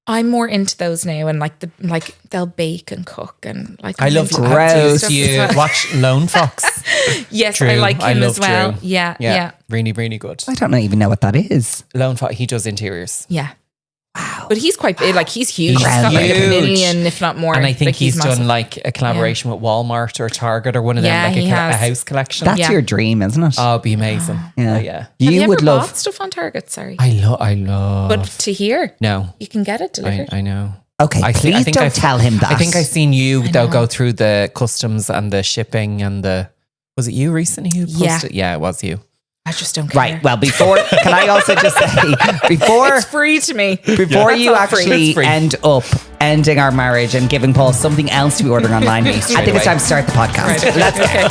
I'm more into those now, and like they'll bake and cook and like. I love gross. You watch Lone Fox. Yes, Drew. I like him as well. Drew. Yeah. Really, really good. I don't even know what that is. Lone Fox. He does interiors. Yeah. Wow. But he's quite big. Like he's huge. He's He's got like huge. a million, if not more. And I think like, he's massive. done like a collaboration with Walmart or Target or one of them, like he a has. house collection. That's your dream, isn't it? Oh, it'd be amazing. Yeah. Yeah. Have you ever would love. bought stuff on Target? Sorry. I love. But to here, no, you can get it delivered. I know. Okay, please don't tell him that. I think I've seen you though go through the customs and the shipping and the. Was it you recently who posted? Yeah, it was you. I just don't care. Right. Well, before, can I also just say, before It's free to me. before That's you all free. actually It's free. end up ending our marriage and giving Paul something else to be ordering online, I think it's time to start the podcast. Right, okay. Let's go. Okay.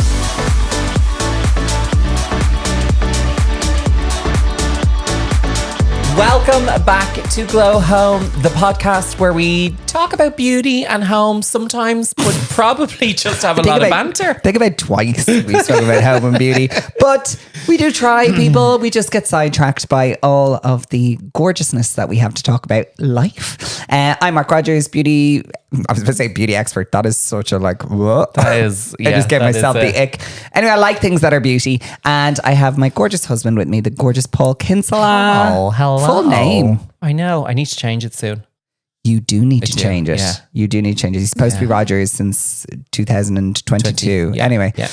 Welcome back to Glow Home, the podcast where we talk about beauty and home sometimes, but probably just have a lot of banter. Think about twice we spoke about home and beauty, but we do try, people. We just get sidetracked by all of the gorgeousness that we have to talk about life. I'm Mark Rogers, beauty. I was going to say beauty expert. That is such a like. What? That is. I just gave that myself is the ick. Anyway, I like things that are beauty, and I have my gorgeous husband with me, the gorgeous Paul Kinsella. Oh, hello. Full name. I know. I need to change it soon. You do need to change it. Yeah. You do need to change it. He's supposed to be Rogers since 2022. Yeah. Anyway. Yeah.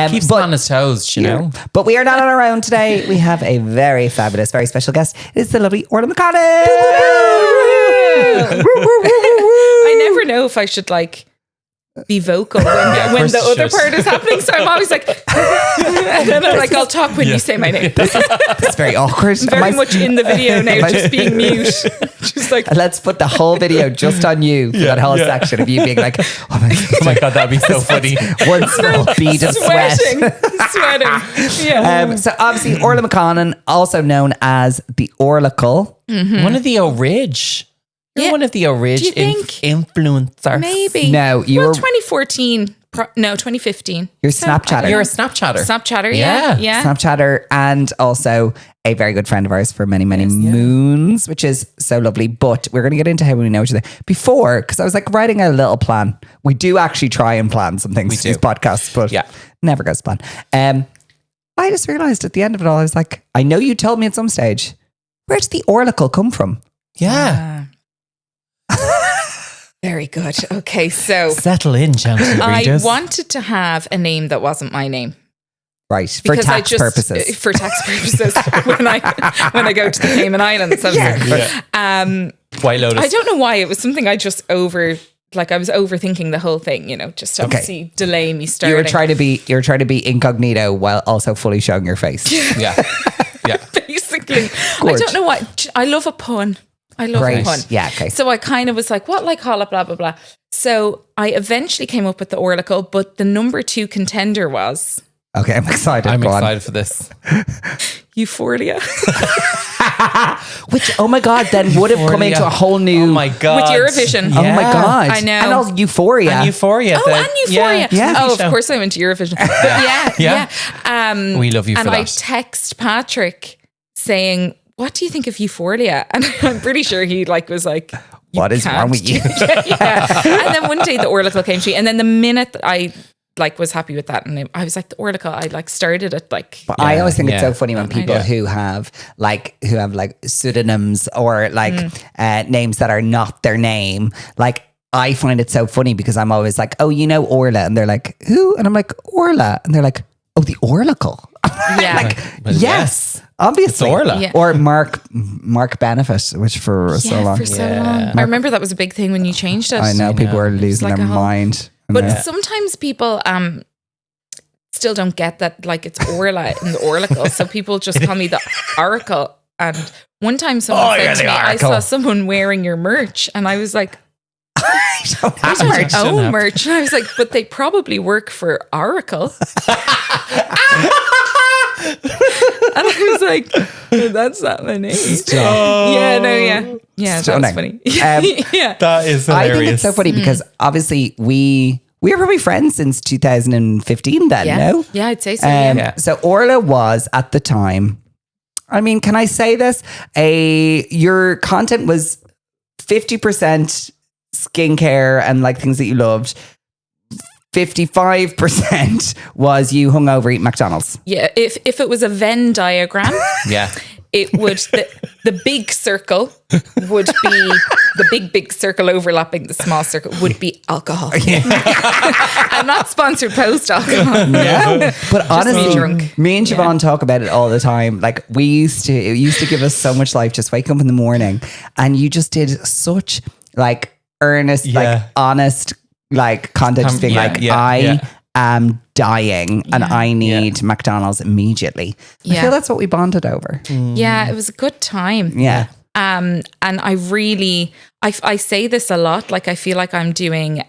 Keeps him on his toes, you know. But we are not on our own today. We have a very fabulous, very special guest. It's the lovely Orla McConnon. I never know if I should like be vocal when the other part is happening. So I'm always like, and then I'm like, I'll talk when you say my name. It's very awkward. Very much in the video now, just being mute. Just like, Let's put the whole video just on you for that whole section of you being like, oh my God, that'd be so funny. One small bead of sweat. sweating. Yeah. So obviously Orla McConnon, also known as the Orlacle. One of the Orig. You're one of the Orig Do you think? influencers. Maybe. No, you were 2014. No, 2015. You're Snapchatter. You're a Snapchatter. Snapchatter, yeah. Snapchatter, and also a very good friend of ours for many, many moons, which is so lovely. But we're going to get into how we know each other. Before, because I was like writing a little plan. We do actually try and plan some things for these podcasts, but never goes to plan. I just realized at the end of it all, I was like, I know you told me at some stage, where did the Orlacle come from? Yeah. Very good. Okay, so settle in, gentle I readers. wanted to have a name that wasn't my name. Right, for tax purposes. For tax purposes, when I go to the Cayman Islands. White Lotus. I don't know why. It was something I just I was overthinking the whole thing, you know, just to obviously delay me starting. You're trying to be incognito while also fully showing your face. Yeah. Basically. I don't know why. I love a pun. I love a pun. Yeah, okay. So I kind of was like, what, like holla, blah, blah, blah. So I eventually came up with the Orlacle, but the number 2 contender was... Okay, I'm excited. I'm excited for this. Euphoria. Which, oh my God, then would have come into a whole new... Oh my God. With Eurovision. Oh my God. I know. And also Euphoria. And Euphoria. And Euphoria. Yeah. Oh, of course I went to Eurovision. But yeah. We love you for and that. I text Patrick saying, what do you think of Euphoria? And I'm pretty sure he was like... What is wrong with you? And then one day the Orlacle came to me. And then the minute that I... was happy with that, and I was like the Orlacle. I started it like. But I always think it's so funny when people who have pseudonyms or names that are not their name. Like I find it so funny because I'm always like, oh, you know Orla, and they're like, who? And I'm like, Orla, and they're like, oh, the Orlacle. Yeah, yes, obviously, it's Orla or Mark Benefit, which for so long. I remember that was a big thing when you changed it. I know people were losing their mind. But sometimes people still don't get that it's Orla in the Orlacle. So people just call me the Oracle. And one time someone said to me, I saw someone wearing your merch. And I was like, I don't own merch. And I was like, but they probably work for Oracle. And I was like, oh, that's not my name. Yeah, that was funny. That is hilarious. I think it's so funny because obviously we were probably friends since 2015 then, no? Yeah, I'd say so. So Orla was at the time, I mean, can I say this? Your content was 50% skincare and like things that you loved. 55% was you hungover eating McDonald's. Yeah, if it was a Venn diagram, Yeah. it would the big circle would be the big circle overlapping the small circle would be alcohol. I'm not sponsored post alcohol. No, but honestly, drunk. me and Siobhan talk about it all the time. Like it used to give us so much life. Just wake up in the morning, and you just did such like earnest, like honest, like content. Just being I am dying and I need McDonald's immediately. I feel that's what we bonded over. Yeah, it was a good time. Yeah. And I really, I say this a lot, like I feel like I'm doing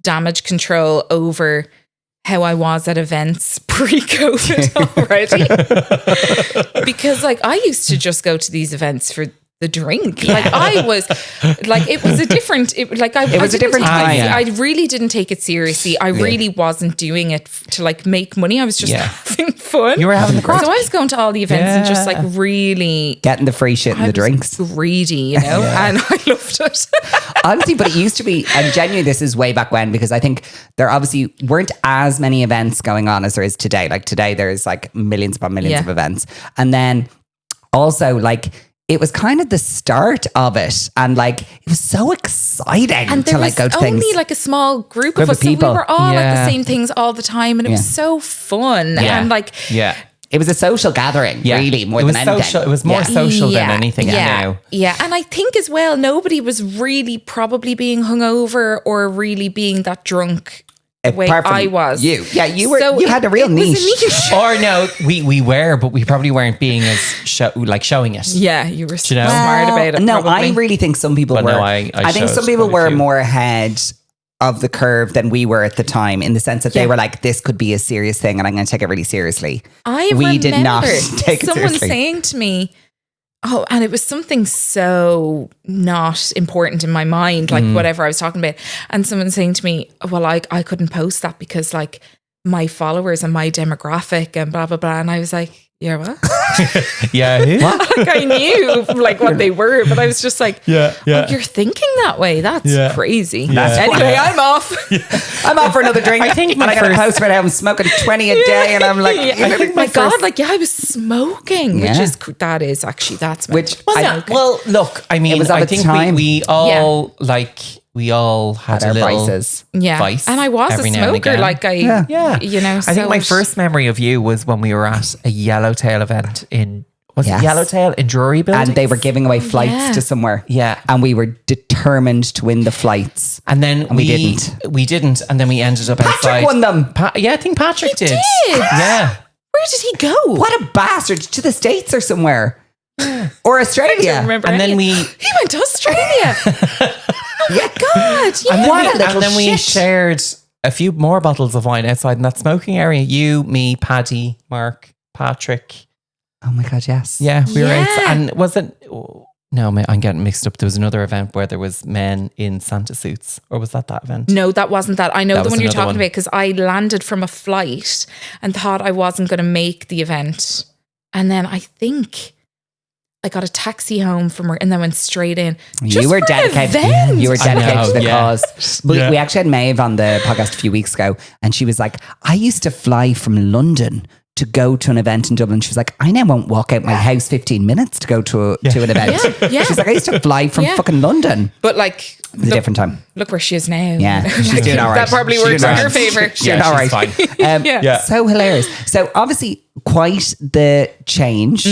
damage control over how I was at events pre-COVID already. Because like I used to just go to these events for the drink. Like I was like, it was a different time. I really didn't take it seriously. I really wasn't doing it to like make money. I was just having fun. You were having the crack. So I was going to all the events and just like really getting the free shit and the drinks. Greedy, you know, and I loved it. Honestly, but it used to be, and genuinely this is way back when, because I think there obviously weren't as many events going on as there is today. Like today there's like millions upon millions of events. And then also like, it was kind of the start of it, and like it was so exciting and to like go to things. Only like a small group of us, people. So we were all at the same things all the time, and it was so fun. And like, it was a social gathering, really more than anything. Social, it was more social than anything now. Yeah, and I think as well, nobody was really probably being hungover or really being that drunk. Way I was. You were. So you had a real niche. Or no, we were, but we probably weren't being as showing it. Yeah, you were smart about it. No, probably. I really think some people were. No, I think some people were more ahead of the curve than we were at the time, in the sense that they were like, this could be a serious thing and I'm going to take it really seriously. We did not take it seriously. Someone saying to me, oh, and it was something so not important in my mind, like whatever I was talking about. And someone saying to me, well, I couldn't post that because like my followers and my demographic and blah, blah, blah. And I was like, yeah, what? Like I knew like what they were, but I was just like, oh, you're thinking that way. That's crazy. Anyway, I'm off. I'm off for another drink. I think I got a post right now. I'm smoking 20 a day, and I'm like, oh my God, like I was smoking, that's which well, look, I mean, I think we all like. We all had a little vices. Vice. And I was a smoker. Like you know. I think my first memory of you was when we were at a Yellowtail event in Yellowtail in Drury Building, and they were giving away flights to somewhere. Yeah, and we were determined to win the flights, and then we didn't. We didn't, and then we ended up outside. Patrick won them. I think Patrick did. Yeah. Where did he go? What a bastard! To the States or somewhere, or Australia. I don't remember. And then he went to Australia. Oh my God! Yeah. And then we shared a few more bottles of wine outside in that smoking area. You, me, Paddy, Mark, Patrick. Oh my God, yes. Yeah, we were outside. And was it... No, I'm getting mixed up. There was another event where there was men in Santa suits. Or was that event? No, that wasn't that. I know the one you're talking about because I landed from a flight and thought I wasn't going to make the event. And then I think... I got a taxi home from work and then went straight in. You were dedicated. You were dedicated to the cause. We actually had Maeve on the podcast a few weeks ago, and she was like, I used to fly from London to go to an event in Dublin. She was like, I now won't walk out my house 15 minutes to go to an event. She's like, I used to fly from fucking London. But like... It was a different time. Look where she is now. Yeah, she's doing all right. That probably works in her favour. She's all right. Fine. So hilarious. So obviously quite the change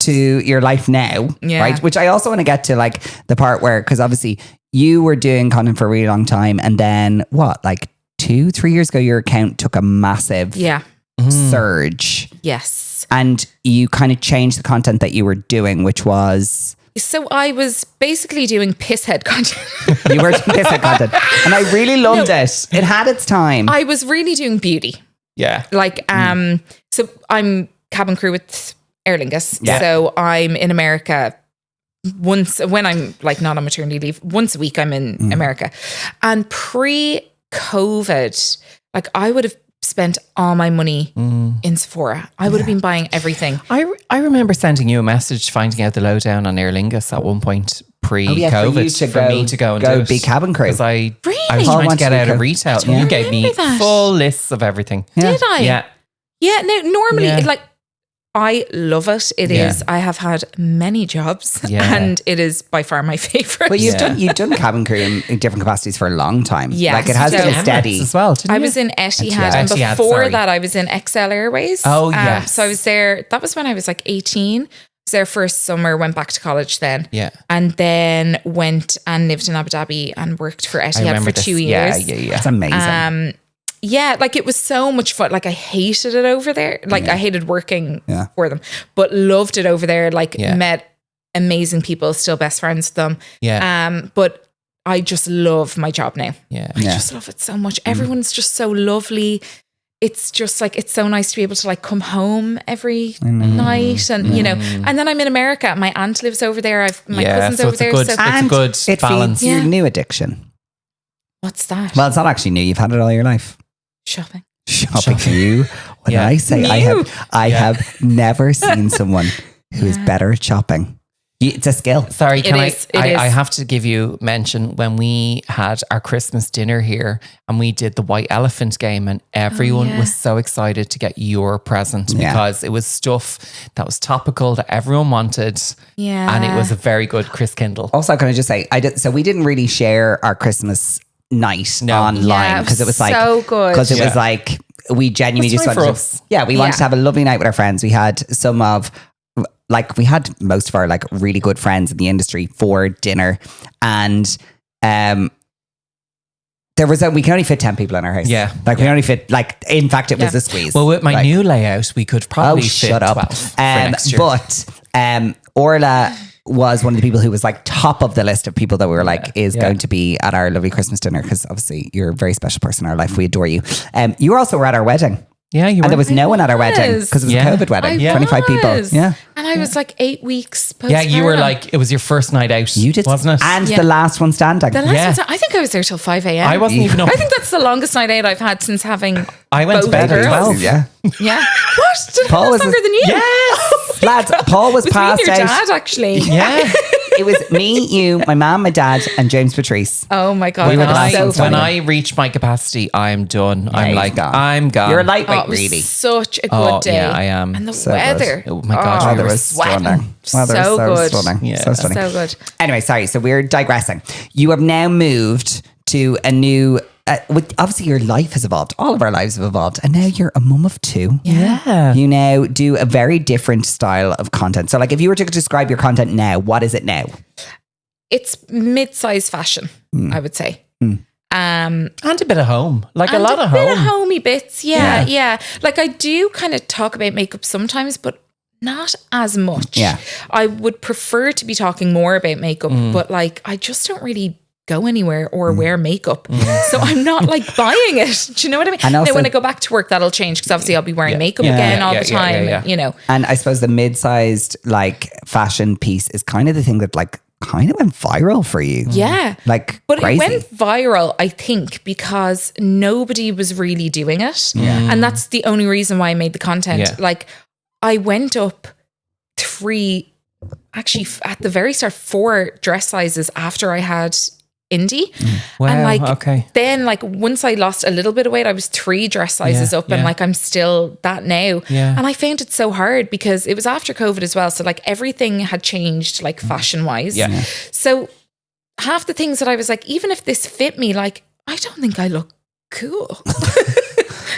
to your life now, right? Which I also want to get to, like the part where, because obviously you were doing content for a really long time, and then like 2-3 years ago, your account took a massive surge. Yes. And you kind of changed the content that you were doing, which was... So I was basically doing pisshead content. You were doing pisshead content. And I really loved it. It had its time. I was really doing beauty. Yeah. Like, so I'm cabin crew with Aer Lingus. Yeah. So I'm in America when I'm like not on maternity leave, once a week I'm in America. And pre-COVID, like I would have spent all my money in Sephora. I would have been buying everything. I remember sending you a message finding out the lowdown on Aer Lingus at one point pre-COVID for me to go and do it. Be cabin crew. Because I was Paul trying to wanted get to out go. of retail. And you gave me full lists of everything. Did I? Yeah. Yeah, no, normally, Yeah. like, I love it. It is. I have had many jobs, and it is by far my favorite. But you've done cabin crew in different capacities for a long time. Yes. Like it has been steady as well. Didn't I you? was in Etihad, and Etihad, before sorry. that, I was in XL Airways. Oh, yes. So I was there. That was when I was like 18. I was there for a summer. Went back to college then. Yeah. And then went and lived in Abu Dhabi and worked for Etihad for 2 years. Yeah. It's amazing. Yeah, like it was so much fun. Like I hated it over there. Like I hated working for them, but loved it over there. Like met amazing people, still best friends with them. Yeah. But I just love my job now. Yeah. I just love it so much. Everyone's just so lovely. It's just like, it's so nice to be able to like come home every night and, you know, and then I'm in America. My aunt lives over there. I've my cousins over there. It's a good it balance. feeds your new addiction. What's that? Well, it's not actually new. You've had it all your life. Shopping. You. When I say I have never seen someone who is better at shopping. It's a skill. Sorry, can It is. I have to give you mention when we had our Christmas dinner here and we did the White Elephant game and everyone was so excited to get your present because it was stuff that was topical that everyone wanted. Yeah. And it was a very good Chris Kindle. Also, can I just say, so we didn't really share our Christmas night online because it was like so good. Because it was like we genuinely That's just right wanted for us. we wanted to have a lovely night with our friends. We had we had most of our like really good friends in the industry for dinner, and we can only fit 10 people in our house. Yeah. Like we only fit, like, in fact, it was a squeeze. Well, with my Like, new layout, we could probably fit shut up. 12 for next year. But Orla was one of the people who was like top of the list of people that we were like is going to be at our lovely Christmas dinner, because obviously you're a very special person in our life. We adore you. You also were at our wedding. Yeah, you were. And there was no one at our wedding because it was a COVID wedding. 25 people. Yeah. And I was like 8 weeks postpartum. Yeah, you were like, it was your first night out. You did. Wasn't it? And the last one standing. The last one, I think I was there till 5 a.m. I wasn't even up. I think that's the longest night out I've had since having I went to both bed at girls. 12. Yeah. Yeah. What? Did Paul Paul was longer than you? Yes. Lads, Paul was With me and passed your out. dad, actually. Yeah. It was me, you, my mum, my dad, and James Patrice. Oh my God. We were the last so ones When standing. I reach my capacity, I'm done. I'm you're like, gone. I'm gone. You're a lightweight, it was really. such a good day. Yeah, I am. And the So weather. good. Oh my God, Oh, we that were was sweating. stunning. Oh, that was So good. stunning. Yeah. So stunning. So good. Anyway, sorry. So we're digressing. You have now moved to a new. Obviously, your life has evolved. All of our lives have evolved, and now you're a mum of 2. Yeah. You now do a very different style of content. So, like, if you were to describe your content now, what is it now? It's mid-size fashion, I would say. And a bit of home. Like a lot of bit home. of homey bits. Yeah. Like I do kind of talk about makeup sometimes, but not as much. Yeah. I would prefer to be talking more about makeup, but like I just don't really go anywhere or wear makeup. So I'm not like buying it. Do you know what I mean? And also- now when I go back to work, that'll change because obviously I'll be wearing makeup again all the time. yeah. You know. And I suppose the mid-sized like fashion piece is kind of the thing that like kind of went viral for you. Yeah. Like, But crazy. it went viral, I think, because nobody was really doing it. And that's the only reason why I made the content. Yeah. Like, I went up 3, actually, at the very start, 4 dress sizes after I had Indie. Wow, and like, okay. then like once I lost a little bit of weight, I was 3 dress sizes up and like I'm still that now. Yeah. And I found it so hard because it was after COVID as well. So like everything had changed like fashion wise. Yeah. So half the things that I was like, even if this fit me, like, I don't think I look cool.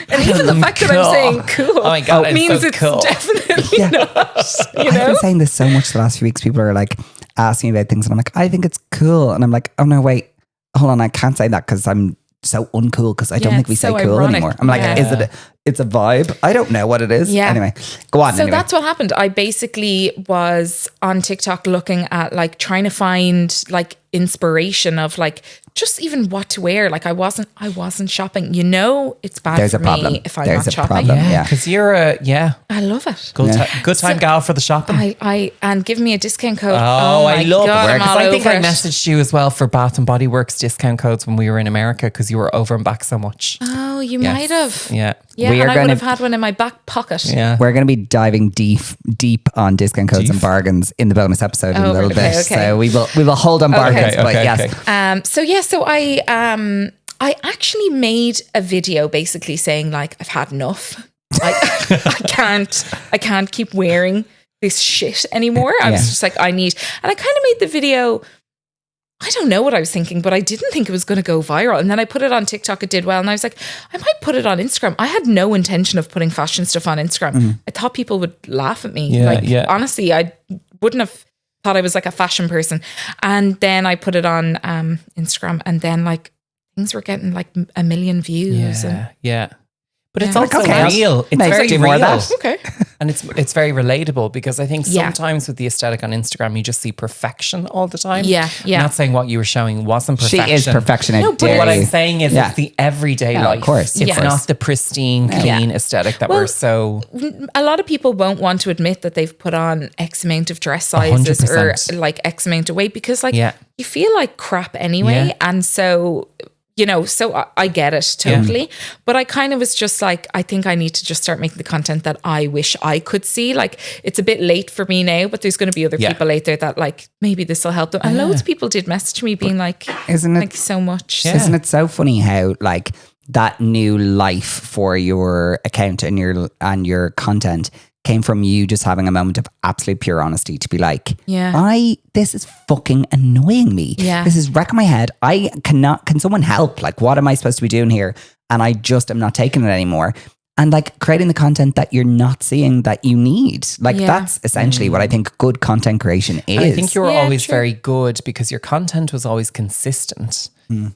And even the fact that I'm saying cool Oh my God, it's means so it's cool. definitely not, you I've know? been saying this so much the last few weeks. People are like asking me about things and I'm like, I think it's cool. And I'm like, oh no, wait, hold on. I can't say that because I'm so uncool because I don't think we it's say so cool ironic. anymore. I'm like, is it it's a vibe? I don't know what it is. Yeah. Anyway, go on. So anyway. that's what happened. I basically was on TikTok looking at like trying to find like inspiration of like just even what to wear. Like I wasn't shopping. You know, it's bad There's for a problem. me if I'm There's not a shopping. problem. Yeah. Because you're a, I love it. good time gal for the shopping. I and give me a discount code. Oh, my I love God, it. I'm Because all I think over I it. messaged you as well for Bath and Body Works discount codes when we were in America because you were over and back so much. Oh, you Yes. might have. Yeah. Yeah. and I would have had one in my back pocket. Yeah. We're going to be diving deep on discount codes and bargains in the bonus episode in a little bit. Okay. So we will hold on bargains. But yes. So I actually made a video basically saying like, I've had enough. I can't keep wearing this shit anymore. I was just like, and I kind of made the video. I don't know what I was thinking, but I didn't think it was going to go viral. And then I put it on TikTok. It did well. And I was like, I might put it on Instagram. I had no intention of putting fashion stuff on Instagram. I thought people would laugh at me. Honestly, I wouldn't have thought I was like a fashion person. And then I put it on Instagram, and then like things were getting like 1 million views. But it's also real. It's very real. Okay. And it's very relatable, because I think sometimes with the aesthetic on Instagram, you just see perfection all the time. Yeah. I'm not saying what you were showing wasn't perfection. She is perfection. But what I'm saying is it's the everyday life. Of course. It's not the pristine, clean aesthetic that we're so... A lot of people won't want to admit that they've put on X amount of dress sizes 100%. or like X amount of weight, because like you feel like crap anyway. Yeah. And so... so I get it totally. But I kind of was just like, I think I need to just start making the content that I wish I could see. Like, it's a bit late for me now, but there's going to be other people out there that like, maybe this will help them. And loads of people did message me being like, isn't it, thank you so much. Yeah. Isn't it so funny how like that new life for your account and your content came from you just having a moment of absolute pure honesty to be like, this is fucking annoying me. Yeah. This is wrecking my head. Can someone help? Like, what am I supposed to be doing here? And I just am not taking it anymore. And like creating the content that you're not seeing that you need. Like that's essentially what I think good content creation is. And I think you were always very good because your content was always consistent.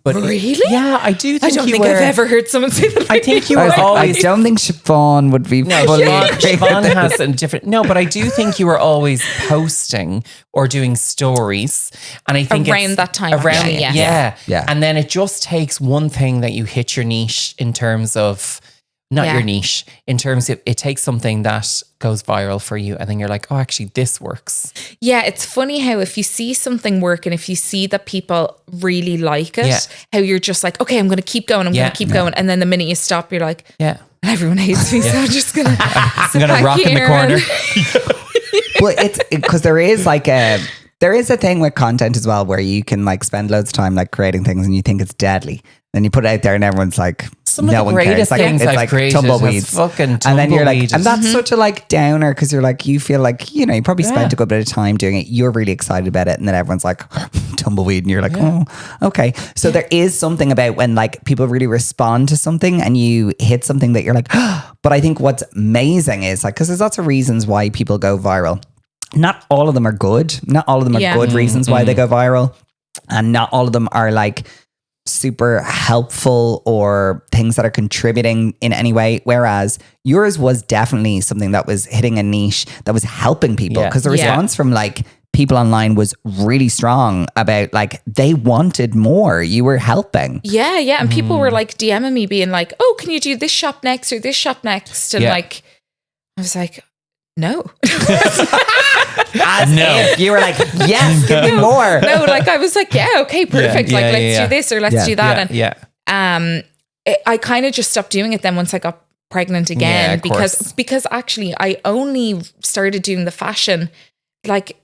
But really? Yeah, I do think I don't think I've ever heard someone say that. I think you were always... I don't think Siobhan would be fully... Siobhan has a different... No, but I do think you were always posting or doing stories. And I think around that time. Yeah. And then it just takes one thing that you hit your niche in terms of... Not your niche, in terms of it takes something that goes viral for you and then you're like, oh, actually this works. Yeah, it's funny how if you see something work and if you see that people really like it, how you're just like, okay, I'm going to keep going, I'm going to keep going. And then the minute you stop, you're like, everyone hates me, so I'm just going to I'm going to rock in the corner. But it's because there is a thing with content as well where you can like spend loads of time like creating things and you think it's deadly. Then you put it out there and everyone's like, some of the greatest things I've created tumbleweeds. Fucking and then you're like, and that's such a like downer because you're like, you feel like, you probably spent a good bit of time doing it. You're really excited about it. And then everyone's like, tumbleweed. And you're like, oh, okay. So there is something about when like people really respond to something and you hit something that you're like, but I think what's amazing is like, because there's lots of reasons why people go viral. Not all of them are good. Not all of them are good reasons why they go viral. And not all of them are like super helpful or things that are contributing in any way. Whereas yours was definitely something that was hitting a niche that was helping people. Because the response from like people online was really strong about like they wanted more. You were helping. Yeah. And people were like DMing me being like, oh, can you do this shop next or this shop next? And like, I was like, no. If you were like, yes, give me more. No, like I was like, yeah, okay, perfect. Like let's do this or let's do that. And I kind of just stopped doing it then once I got pregnant again because actually I only started doing the fashion like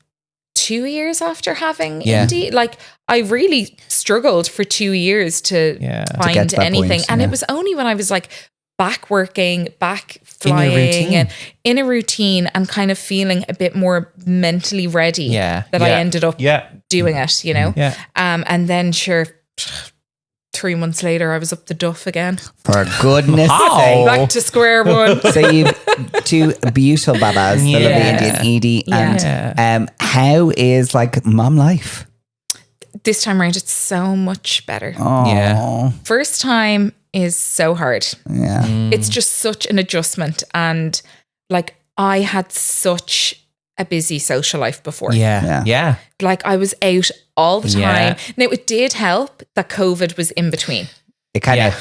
2 years after having Indy. Like I really struggled for 2 years to find anything. And it was only when I was like back working, back flying and in a routine and kind of feeling a bit more mentally ready that I ended up doing it, and then sure 3 months later I was up the duff again. For goodness sake. Back to square one. So you've two beautiful babas, the lovely Indian Edie. And how is like mom life? This time around it's so much better. First time is so hard. It's just such an adjustment, and like I had such a busy social life before. Like I was out all the time. Now it did help that COVID was in between. It kind of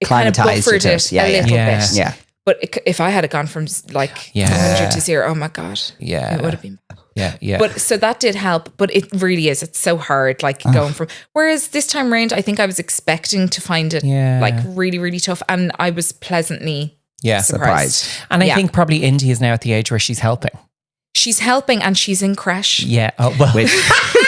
buffered it a little bit. Yeah. But if I had gone from like 100 to 0, oh my God. It would have been bad. But so that did help, but it really is. It's so hard, like going from. Whereas this time around, I think I was expecting to find it like really, really tough, and I was pleasantly surprised. And I think probably Indy is now at the age where she's helping. She's helping and she's in creche. Yeah. Oh, well. Which,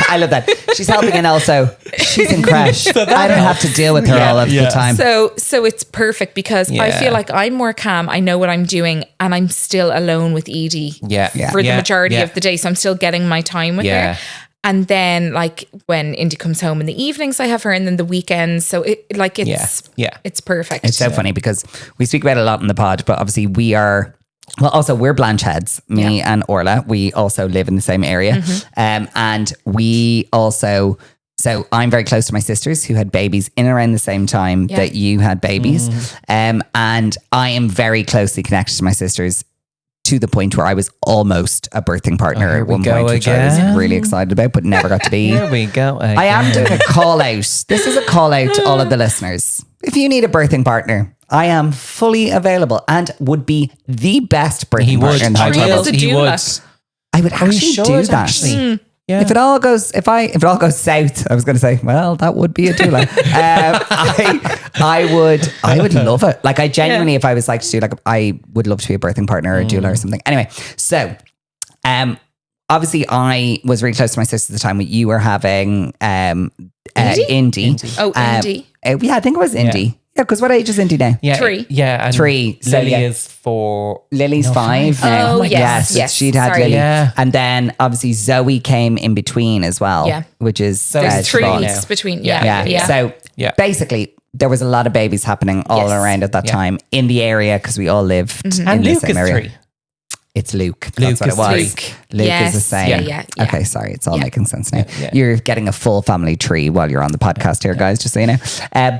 I love that. She's helping and also she's in creche. I don't have to deal with her all of the time. So it's perfect because I feel like I'm more calm. I know what I'm doing and I'm still alone with Edie for the majority of the day. So I'm still getting my time with her. And then like when Indy comes home in the evenings, I have her, and then the weekends. So it's perfect. It's so funny because we speak about it a lot in the pod, but obviously we are, well, also we're Blancheheads, me and Orla. We also live in the same area. And we also, so I'm very close to my sisters who had babies in around the same time that you had babies. And I am very closely connected to my sisters to the point where I was almost a birthing partner at one point, which I was really excited about, but never got to be. Here we go again. I am doing a call out. This is a call out to all of the listeners. If you need a birthing partner, I am fully available and would be the best birthing partner in the whole world. He would. I would actually do that. Actually. Yeah. If it all goes south, I was going to say, well, that would be a doula. I would love it. Like I genuinely, if I was like to do, like I would love to be a birthing partner or a doula or something. Anyway, so obviously I was really close to my sister at the time when you were having Indy. Oh, Indy. Yeah, I think it was Indy. Yeah, because what age is Indy now? Yeah, 3. Yeah, and 3. So Lily is 4. Lily's 5 now. Oh, yes. She'd had Sorry. Lily. Yeah. And then obviously Zoe came in between as well. Yeah. Which is There's 3 Siobhan. weeks between. So basically, there was a lot of babies happening all around at that time in the area because we all lived in And the Luke same is area. 3. It's Luke. That's what it was. Luke is the same. Yeah. Okay, sorry. It's all making sense now. Yeah. You're getting a full family tree while you're on the podcast here, guys, just so you know.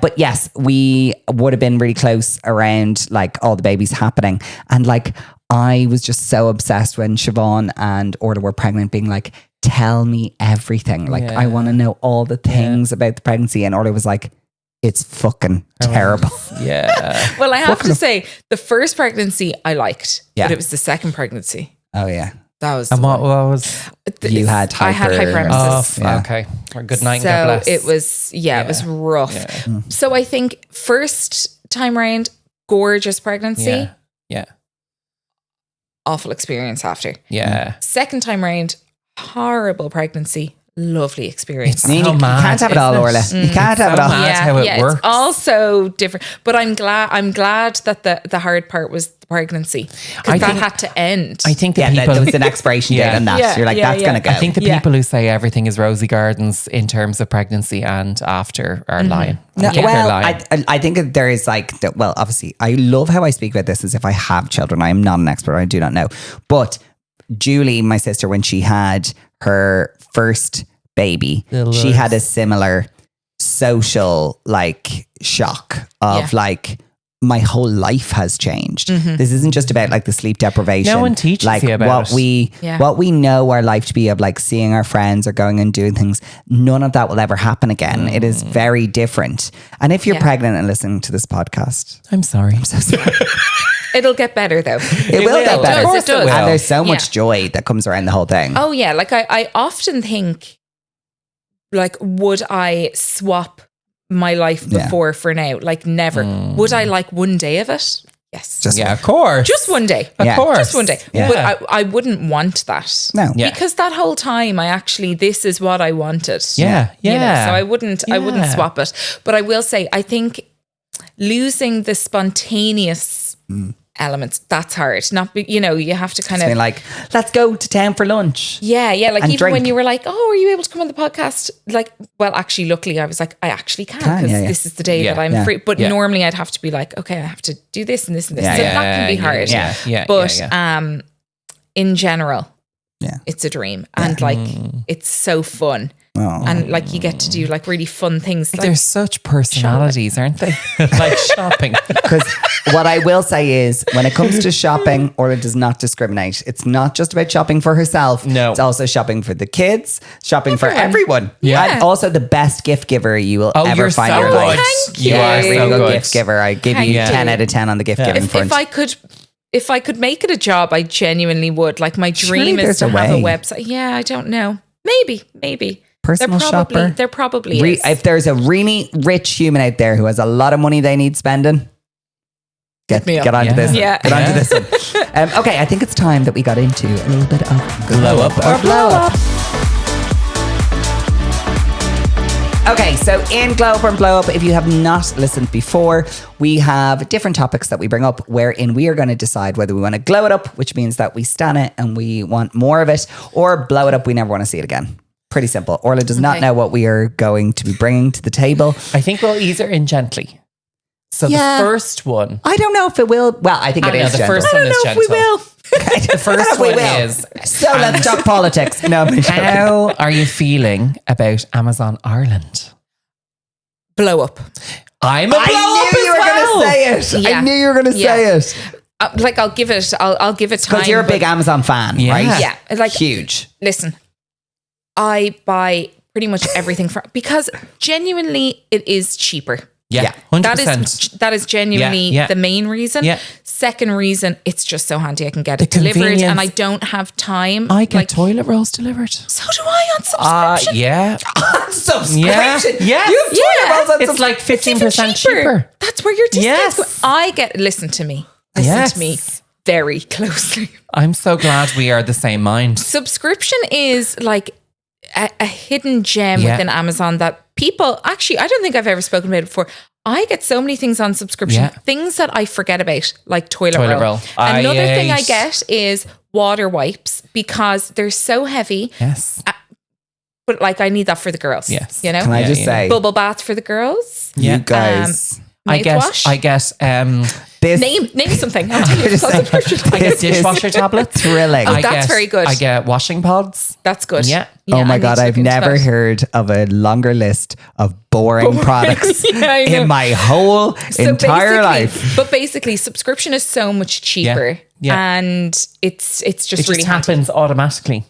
But yes, we would have been really close around like all the babies happening. And like, I was just so obsessed when Siobhan and Orla were pregnant, being like, tell me everything. Like, I want to know all the things about the pregnancy. And Orla was like, it's fucking terrible. Yeah. Well, I have to say, the first pregnancy I liked, but it was the second pregnancy. Oh, yeah. That was. And what was? You had I had hyperemesis. Oh, okay. Good night. So God bless. it was, it was rough. Yeah. So I think first time round, gorgeous pregnancy. Yeah. Awful experience after. Yeah. Second time round, horrible pregnancy. Lovely experience. It's you so mad, can't have it all, Orla. You can't have it all. mad how it works. It's also different. But I'm glad that the hard part was the pregnancy. Because that had to end. I think the There people. was an expiration date on that. You're like, that's going to go. I think the people who say everything is rosy gardens in terms of pregnancy and after are lying. No, I think they're lying. I think there is like, well, obviously, I love how I speak about this as if I have children. I am not an expert. I do not know. But Julie, my sister, when she had her first baby, she had a similar social like shock of like, my whole life has changed. This isn't just about like the sleep deprivation. No one teaches like you about what we know our life to be of like seeing our friends or going and doing things. None of that will ever happen again. It is very different. And if you're pregnant and listening to this podcast, I'm sorry. I'm so sorry. It'll get better though. It will get better. Of course it does. And there's so much joy that comes around the whole thing. Oh yeah. Like I often think like, would I swap my life before for now? Like never. Would I like one day of it? Yes. Of course. Just one day. Of course. Just one day. Yeah. But I wouldn't want that. No. Yeah. Because that whole time this is what I wanted. Yeah. You know, Yeah. so I wouldn't swap it. But I will say, I think losing the spontaneous elements, that's hard. Not be, you have to kind of like, let's go to town for lunch. Yeah. Like and even drink. when you were like, oh, are you able to come on the podcast? Like, well, actually, luckily I was like, I actually can because this is the day that I'm free. But normally I'd have to be like, okay, I have to do this and this and this. So that can be hard. But in general, it's a dream. And like, it's so fun. Oh. And like you get to do like really fun things. They're such personalities, aren't they? Like shopping. Because what I will say is when it comes to shopping, Orla does not discriminate. It's not just about shopping for herself. No. It's also shopping for the kids, shopping for everyone. Yeah. And also the best gift giver you will ever find in your good. life. Thank You you. are a really so good good. gift giver. I give you 10 out of 10 on the gift giving front. If I could make it a job, I genuinely would. Like my dream is to have a website. Yeah, I don't know. Maybe. Personal shopper. There probably is. If there's a really rich human out there who has a lot of money they need spending, Get me up. onto this. Yeah. Get onto this one. Okay, I think it's time that we got into a little bit of Glow up or blow up. Okay, so in Glow Up and Blow Up, if you have not listened before, we have different topics that we bring up wherein we are going to decide whether we want to glow it up, which means that we stan it and we want more of it, or blow it up, we never want to see it again. Pretty simple. Orla does not know what we are going to be bringing to the table. I think we'll ease her in gently. So the first one. I don't know if it will. Well, I think it is the gentle. first one is gentle. We will. The first one is. So let's talk politics. No, How are you feeling about Amazon Ireland? Blow up. I'm a blow up I knew you were going to say it. Yeah. I knew you were going to say it. Like I'll give it time. Because you're a big Amazon fan, Yeah. right? Yeah. Like Huge. Listen, I buy pretty much everything from because genuinely it is cheaper. Yeah, 100%. That is genuinely the main reason. Yeah. Second reason, it's just so handy. I can get The it delivered convenience. and I don't have time. I get toilet rolls delivered. So do I on subscription. Yeah. Subscription. Yeah. You have toilet rolls on It's like 15% cheaper. That's where your discounts Yes. go. I get, listen to me very closely. I'm so glad we are the same mind. Subscription is like a hidden gem Yeah. within Amazon that people, actually, I don't think I've ever spoken about it before. I get so many things on subscription, Yeah. things that I forget about, like toilet Toilet roll. roll. Another thing I ate- get is water wipes because they're so heavy, Yes. but like I need that for the girls. Yes. You know? Can I just say, Bubble bath for the girls. you guys, I get this Name something. I'll tell you. just saying, I get this is dishwasher tablets. thrilling. Oh, I that's get- very good. I get washing pods. That's good. Yeah. Oh my I need God, to I've look into never that. heard of a longer list of boring products Yeah, I know. in my whole entire basically- life. But basically, subscription is so much cheaper, Yeah. and it's It just just really handy. happens automatically.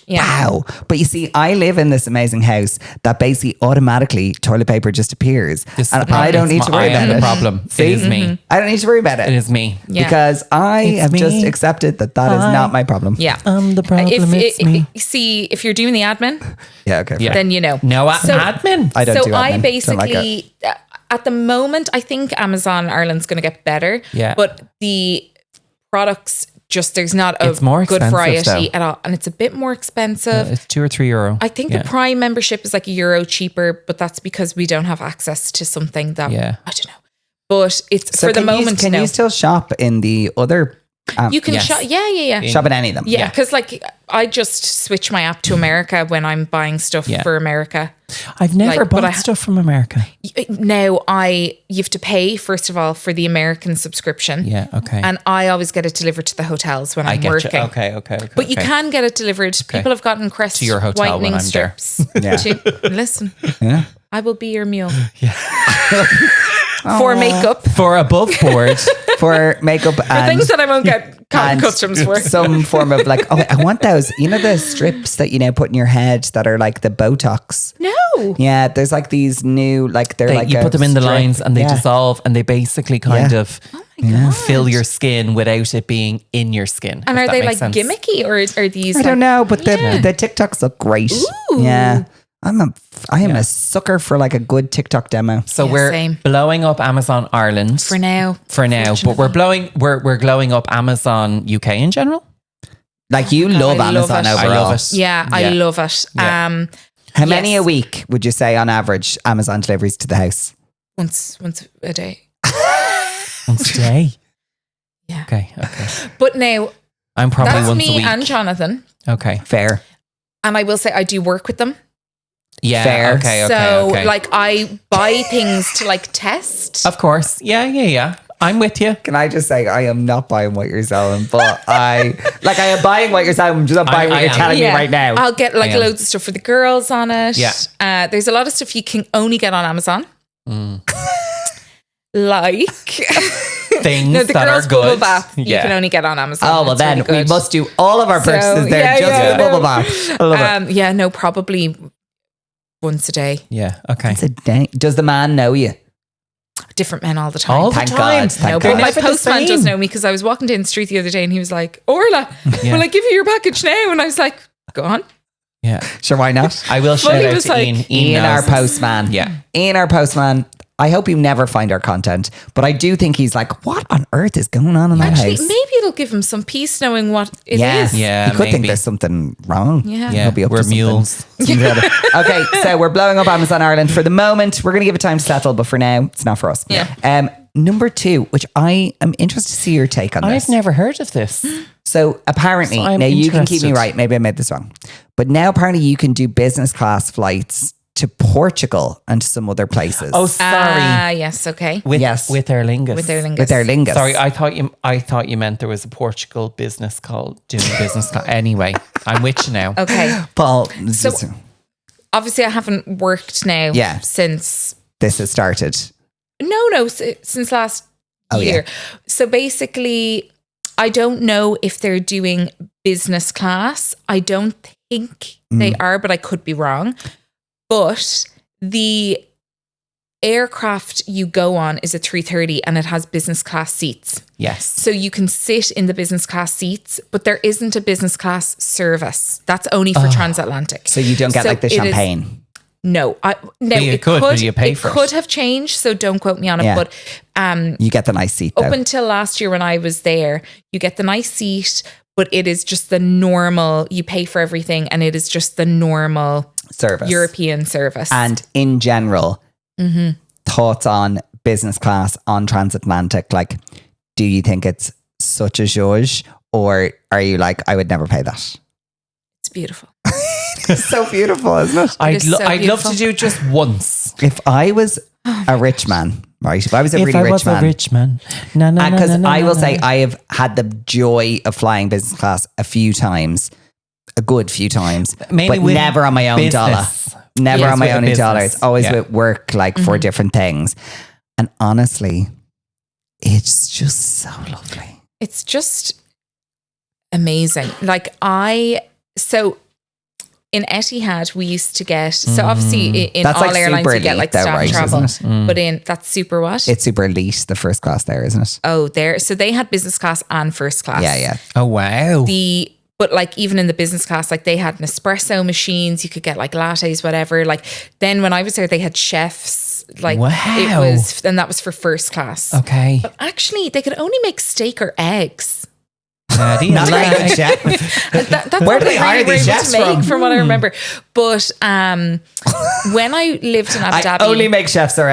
Yeah. Wow. But you see, I live in this amazing house that basically automatically toilet paper just appears. This is And the problem. I don't need to worry I am about the it. problem. See? It is me. I don't need to worry about it. It is me. Yeah. Because I It's have me. just accepted that is not my problem. Yeah. The problem is me. See, if you're doing the admin, Yeah, okay. Yeah. then you know. No So- admin. I don't so do admin. I Don't like basically, at the moment, I think Amazon Ireland's going to get better. Yeah. But the products, just there's not a It's more good expensive, variety though. at all. And it's a bit more expensive. It's €2 or €3. I think the Prime membership is like €1 cheaper, but that's because we don't have access to something that, Yeah. I don't know. But it's So for the can you- moment, can no. you still shop in the other You can Yes. shop. Yeah. shop in any of them? Yeah, because like I just switch my app to America when I'm buying stuff Yeah. for America. I've never Like, but bought I- stuff from America. Now you have to pay first of all for the American subscription. Yeah, okay. And I always get it delivered to the hotels when I I'm get working. you. Okay. But you can get it delivered. People have gotten Crest To your hotel whitening when I'm there. strips. Yeah. Listen, Yeah. I will be your mule. For makeup. For above board. For makeup and Things that I won't get and customs for. some form of like, oh, I want those. You know the strips that put in your head that are like the Botox. No. Yeah, there's like these new, like they're like you a put them in the strip. lines and they Yeah. dissolve and they basically kind Yeah. of fill your skin without it being in your skin. And if are that they makes like sense. gimmicky or are these I don't know, but the TikToks look great. Ooh. Yeah, I am a sucker for like a good TikTok demo. So Yeah, we're same. blowing up Amazon Ireland for now? but we're glowing up Amazon UK in general. Like you love I love Amazon it. overall. I love it. Yeah, I love it. Yeah. How many Yes. a week would you say on average Amazon deliveries to the house? Once a day. Once a day. Yeah. Okay. But now I'm probably that's once me a week. and Jonathan. Okay. Fair. And I will say I do work with them. Yeah. Fair. Okay. So Okay. like I buy things to like test. Of course. Yeah. I'm with you. Can I just say I am not buying what you're selling, but I am buying what you're selling. I'm just not buying what I you're am. telling me right now. I'll get like I am. loads of stuff for the girls on it. Yeah. There's a lot of stuff you can only get on Amazon. Like Things no, the that girls' are bubble good. bath you can only get on Amazon. Oh, well It's then really we good. must do all of our So, purchases there yeah, just yeah, for the bubble no. bath. I love it. No, probably once a day. Yeah. Okay. It's a day. Does the man know you? Different men all the time. All the Thank time. God, thank No, God. but my Never the postman does same. know me because I was walking down the street the other day and he was like, Orla, Yeah. will I give you your package now? And I was like, go on. Yeah. Sure, why not? I will shout Fully out was to like, Ian. Ian, our knows. postman. Yeah. Ian, our postman. I hope you never find our content, but I do think he's like, what on earth is going on in that Actually, house? maybe it'll give him some peace knowing what it is. Yeah, he could think maybe. there's something wrong. Yeah. Yeah, He'll be up we're to something. mules. Okay, so we're blowing up Amazon Ireland for the moment. We're going to give it time to settle, but for now, it's not for us. Yeah. Number 2, which I am interested to see your take on this. I've never heard of this. So apparently, So I'm now you can keep me interested. right. Maybe I made this wrong. But now apparently you can do business class flights to Portugal and some other places. Oh, sorry. Yes, okay. With Aer Lingus. With Aer Lingus. with Aer Lingus. Sorry, I thought you meant there was a Portugal business called doing business class. Anyway, I'm with you now. Okay. Paul, So- Obviously, I haven't worked now since... this has started. No, since last year. So basically, I don't know if they're doing business class. I don't think they are, but I could be wrong. But the aircraft you go on is a 330 and it has business class seats. Yes. So you can sit in the business class seats, but there isn't a business class service. That's only for transatlantic. So you don't get like the champagne. No, you could, but you pay for it. It could have changed, so don't quote me on it. Yeah. But You get the nice seat though. up until last year when I was there, you get the nice seat, but it is just the normal, you pay for everything and it is just the normal service. European service. And in general, thoughts on business class on transatlantic, like, do you think it's such a zhuzh, or are you like, I would never pay that? It's beautiful. It's so beautiful, isn't it? I'd so love beautiful. to do it just once. If I was a rich man, right? If I was a really rich man. rich man. No. Because I will say I have had the joy of flying business class a few times, a good few times, Mainly but with never on my own business. dollar. Never Yes, on my with a own business. dollar. It's always Yeah. with work, like for different things. And honestly, it's just so lovely. It's just amazing. So in Etihad, we used to get, so obviously in That's all like airlines super you get like elite though, staff right, travel, isn't it? but that's super what? It's super elite, the first class there, isn't it? Oh, there. So they had business class and first class. Yeah. Oh, wow. But like even in the business class, like they had Nespresso machines, you could get like lattes, whatever. Like then when I was there, they had chefs. Like Wow. and that was for first class. Okay. But actually, they could only make steak or eggs. Not very good chef. That's Where what do they hire were these able chefs to make from? what I remember. But when I lived in Abu Dhabi, I only make chefs or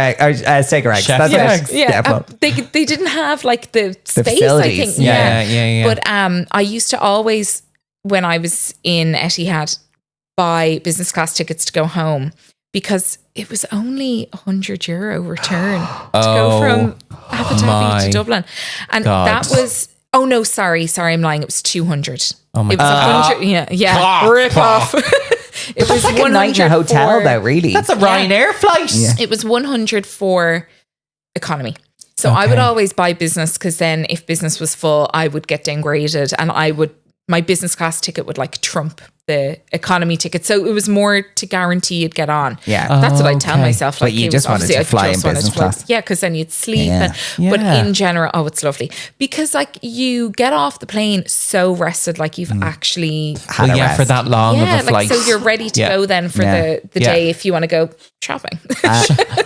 steak or eggs. Chefs That's or it. eggs. yeah, well, they didn't have like the space. I facilities. think. Yeah. But I used to always, when I was in Etihad, buy business class tickets to go home because it was only €100 return to go from Abu Dhabi my to Dublin, and God. that was. Oh no, sorry, I'm lying. It was 200. Oh my It was 100. Yeah. Rip off. It was like a night in a hotel though, really. That's a Ryanair flight. Yeah. It was 100 for economy. So I would always buy business because then if business was full, I would get downgraded and my business class ticket would like trump the economy ticket. So it was more to guarantee you'd get on. Yeah. That's what I tell myself. But Like, you it just was wanted to obviously, fly I in just wanted business to fly. class. Yeah, because then you'd sleep. Yeah. But Yeah. in general, it's lovely. Because like you get off the plane so rested, like you've actually... Had a rest. For that long of a flight. so you're ready to go then for Yeah. the day if you want to go shopping.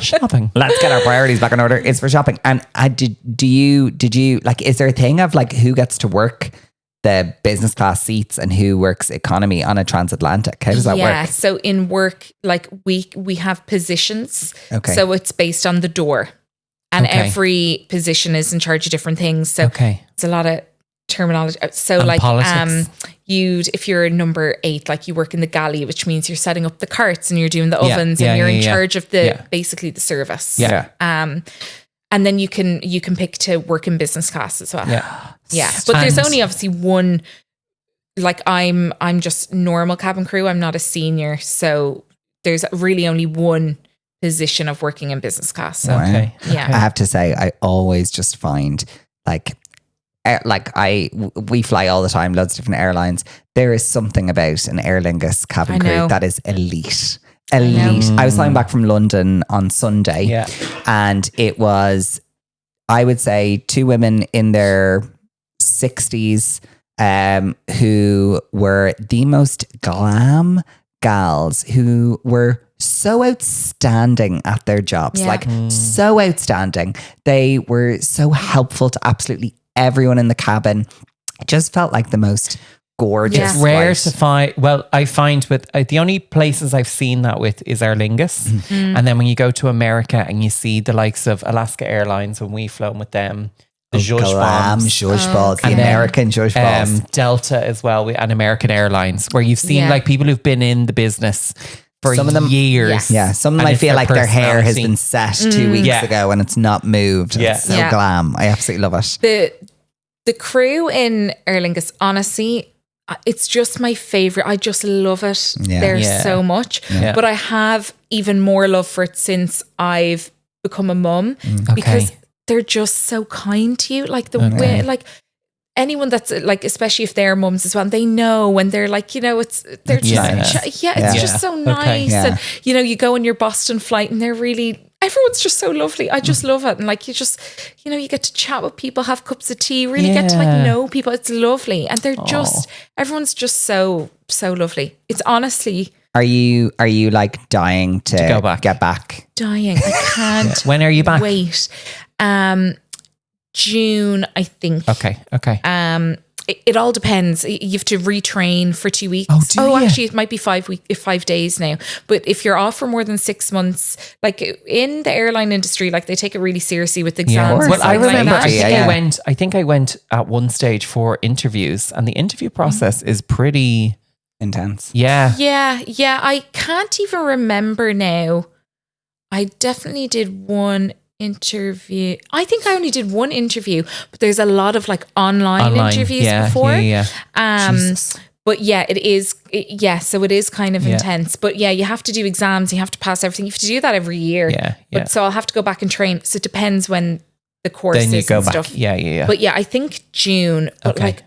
Shopping. Let's get our priorities back in order. It's for shopping. And did you like, is there a thing of like who gets to work the business class seats and who works economy on a transatlantic? How does that work? So in work, like we have positions. Okay. So it's based on the door. And Okay. every position is in charge of different things. So Okay. it's a lot of terminology. So And like politics. if you're number 8, like you work in the galley, which means you're setting up the carts and you're doing the Yeah, ovens yeah, and you're yeah, in yeah. charge of Yeah. basically the service. Yeah. And then you can pick to work in business class as well. Yeah. Yeah. But there's And- only obviously one, like I'm just normal cabin crew. I'm not a senior. So there's really only one position of working in business class. So Okay. yeah. I have to say, I always just find we fly all the time, loads of different airlines. There is something about an Aer Lingus cabin I crew know. that is elite. Elite. I was flying back from London on Sunday, Yeah. and it was, I would say, 2 women in their 60s who were the most glam gals, who were so outstanding at their jobs, so outstanding. They were so helpful to absolutely everyone in the cabin. It just felt like the most gorgeous. It's rare to find. Well, I find with the only places I've seen that with is Aer Lingus. And then when you go to America and you see the likes of Alaska Airlines, when we've flown with them, the Zhuzh Balls, the American Zhuzh Balls. Delta as well, and American Airlines, where you've seen like people who've been in the business for some of them, years. Yeah, some of them I feel like their hair has been set 2 weeks ago and it's not moved. It's so glam. I absolutely love it. The crew in Aer Lingus, honestly, it's just my favorite. I just love it there so much. But I have even more love for it since I've become a mum because they're just so kind to you. Like the way, like anyone that's like, especially if they're mums as well, and they know when they're like, you know, it's just so nice. And you know, you go on your Boston flight and they're really, everyone's just so lovely. I just love it. And like, you just, you know, you get to chat with people, have cups of tea, really get to like know people. It's lovely. And they're just, everyone's just so lovely. It's honestly. Are you like dying to go back? Get back? Dying. I can't. When are you back? Wait. June, I think. Okay. It all depends. You have to retrain for 2 weeks. Actually, it might be 5 days now. But if you're off for more than 6 months, like in the airline industry, like they take it really seriously with exams. Well, I remember. I think I went at one stage for interviews, and the interview process is pretty intense. Yeah. I can't even remember now. I definitely did one interview. I think I only did one interview, but there's a lot of like online interviews before. But it is. So it is kind of intense. But you have to do exams. You have to pass everything. You have to do that every year. But so I'll have to go back and train. So it depends when the course is and stuff. But I think June. But like,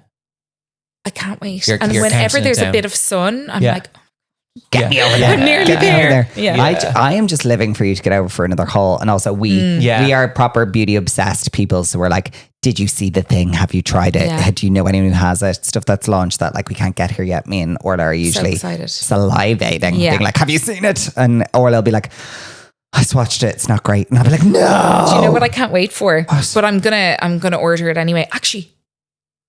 I can't wait. And whenever there's a bit of sun, I'm like, get me over there. I'm nearly there. I am just living for you to get over for another haul. And also we are proper beauty obsessed people. So we're like, did you see the thing? Have you tried it? Do you know anyone who has it? Stuff that's launched that like we can't get here yet. Me and Orla are usually salivating, being like, have you seen it? And Orla will be like, I just watched it. It's not great. And I'll be like, no. Do you know what I can't wait for? But I'm gonna order it anyway. Actually,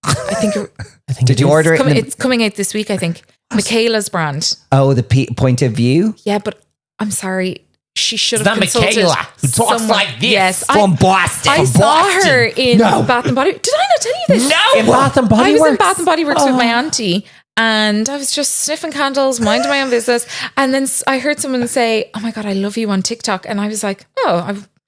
I think did you order it? It's coming out this week, I think. Michaela's brand. Oh, the point of view? Yeah, but I'm sorry. She should have consulted Michaela who talks like this. Yes, from Boston. I saw her in Bath and Body Works. Did I not tell you this? No. In Bath and Body Works? I was in Bath and Body Works with my auntie, and I was just sniffing candles, minding my own business. And then I heard someone say, "Oh my God, I love you" on TikTok. And I was like,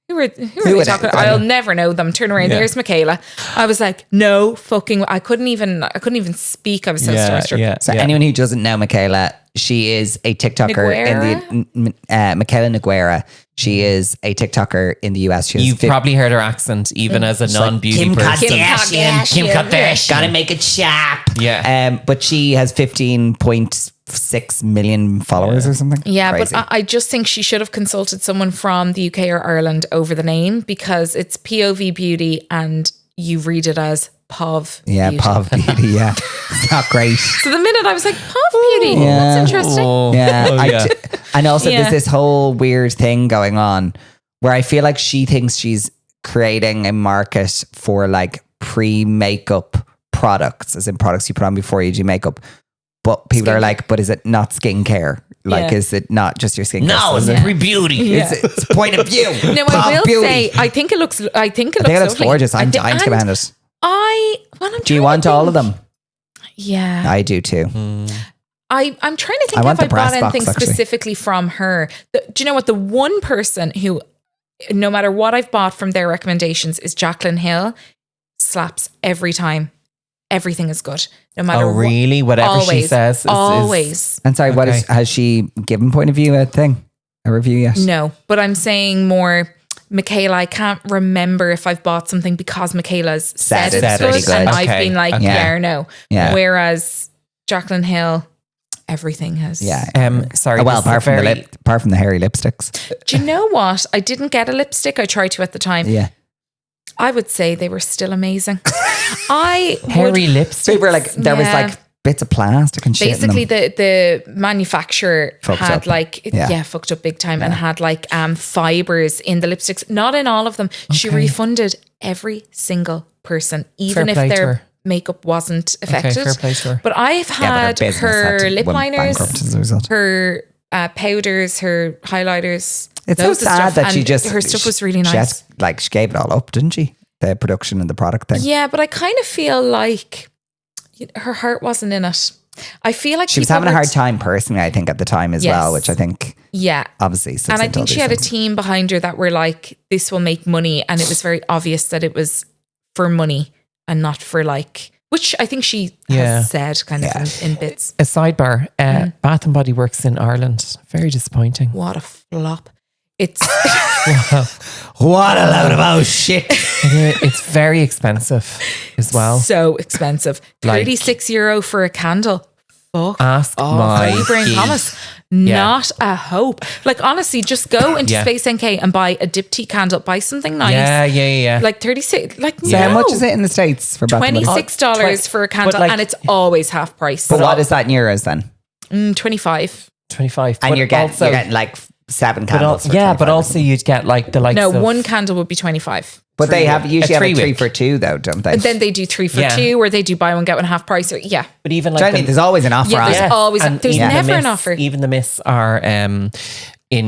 who are they talking? I'll never know them. Turn around. There's Michaela. I was like, no fucking. I couldn't even speak. I was so starstruck. So anyone who doesn't know Michaela, she is a TikToker Michaela Noguera. She is a TikToker in the US. You've probably heard her accent, even as a non-beauty person. Kim Kardashian. Gotta make it sharp. Yeah. But she has 15.6 million followers or something. Yeah, crazy. but I just think she should have consulted someone from the UK or Ireland over the name, because it's POV Beauty and you read it as POV Beauty. POV Beauty, It's not great. So the minute I was like, POV Beauty, that's interesting. And also there's this whole weird thing going on where I feel like she thinks she's creating a market for like pre-makeup products, as in products you put on before you do makeup. But people are like, but is it not skincare? Like, is it not just your skincare? No, it's pre-beauty. It's point of view. No, I will say, I think it looks gorgeous. I'm dying to get behind it. Do you want all of them? Yeah. I do too. I'm trying to think if I bought anything specifically from her. Do you know what? The one person who, no matter what I've bought from their recommendations, is Jaclyn Hill. Slaps every time. Everything is good. No matter what. Oh, really? Whatever she says. Always. And sorry, has she given point of view a review yet? No, but I'm saying more Michaela. I can't remember if I've bought something because Michaela's said it's good. And I've been like, or no. Yeah. Whereas Jaclyn Hill, everything has. Sorry. Apart from the hairy lipsticks. Do you know what? I didn't get a lipstick. I tried to at the time. Yeah. I would say they were still amazing. Hairy lipsticks. They were like, there was like bits of plastic and shit. Basically, the manufacturer Fucked had up. like fucked up big time and had like fibers in the lipsticks. Not in all of them. She refunded every single person, even if their makeup wasn't affected. fair play to her. But I've had her lip liners, her powders, her highlighters. It's so sad that she just her stuff was really nice. She gave it all up, didn't she? The production and the product thing. Yeah, but I kind of feel like her heart wasn't in it. I feel like she was having a hard time personally, I think, at the time as well, which I think obviously. And I think she had a team behind her that were like, this will make money. And it was very obvious that it was for money and not for like, which I think she has said kind of in bits. A sidebar, Bath and Body Works in Ireland. Very disappointing. What a flop. It's what a load of shit. It's very expensive as well. So expensive. €36 for a candle. Fuck. Ask my Brain Thomas. Not a hope. Like honestly, just go into Space NK and buy a diptyque candle. Buy something nice. Yeah. Like 36. Like so how much is it in the States for Bath and Body? $26 for a candle, and it's always half price. But what is that in euros then? 25. 25. And you're getting like 7 candles. But also you'd get like the likes of... one candle would be 25. But they usually have a 3 for 2 though, don't they? And then they do 3 for 2, or they do buy one get one half price. Or but even like Jenny, there's always an offer. Yeah, there's never an offer. Even the mists are in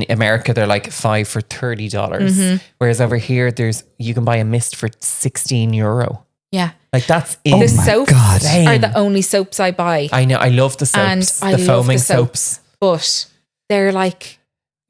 America they're like 5 for $30, whereas over here you can buy a mist for €16. Yeah, like that's the soaps are the only soaps I buy. I know, I love the soaps, and the foaming soaps, but they're like.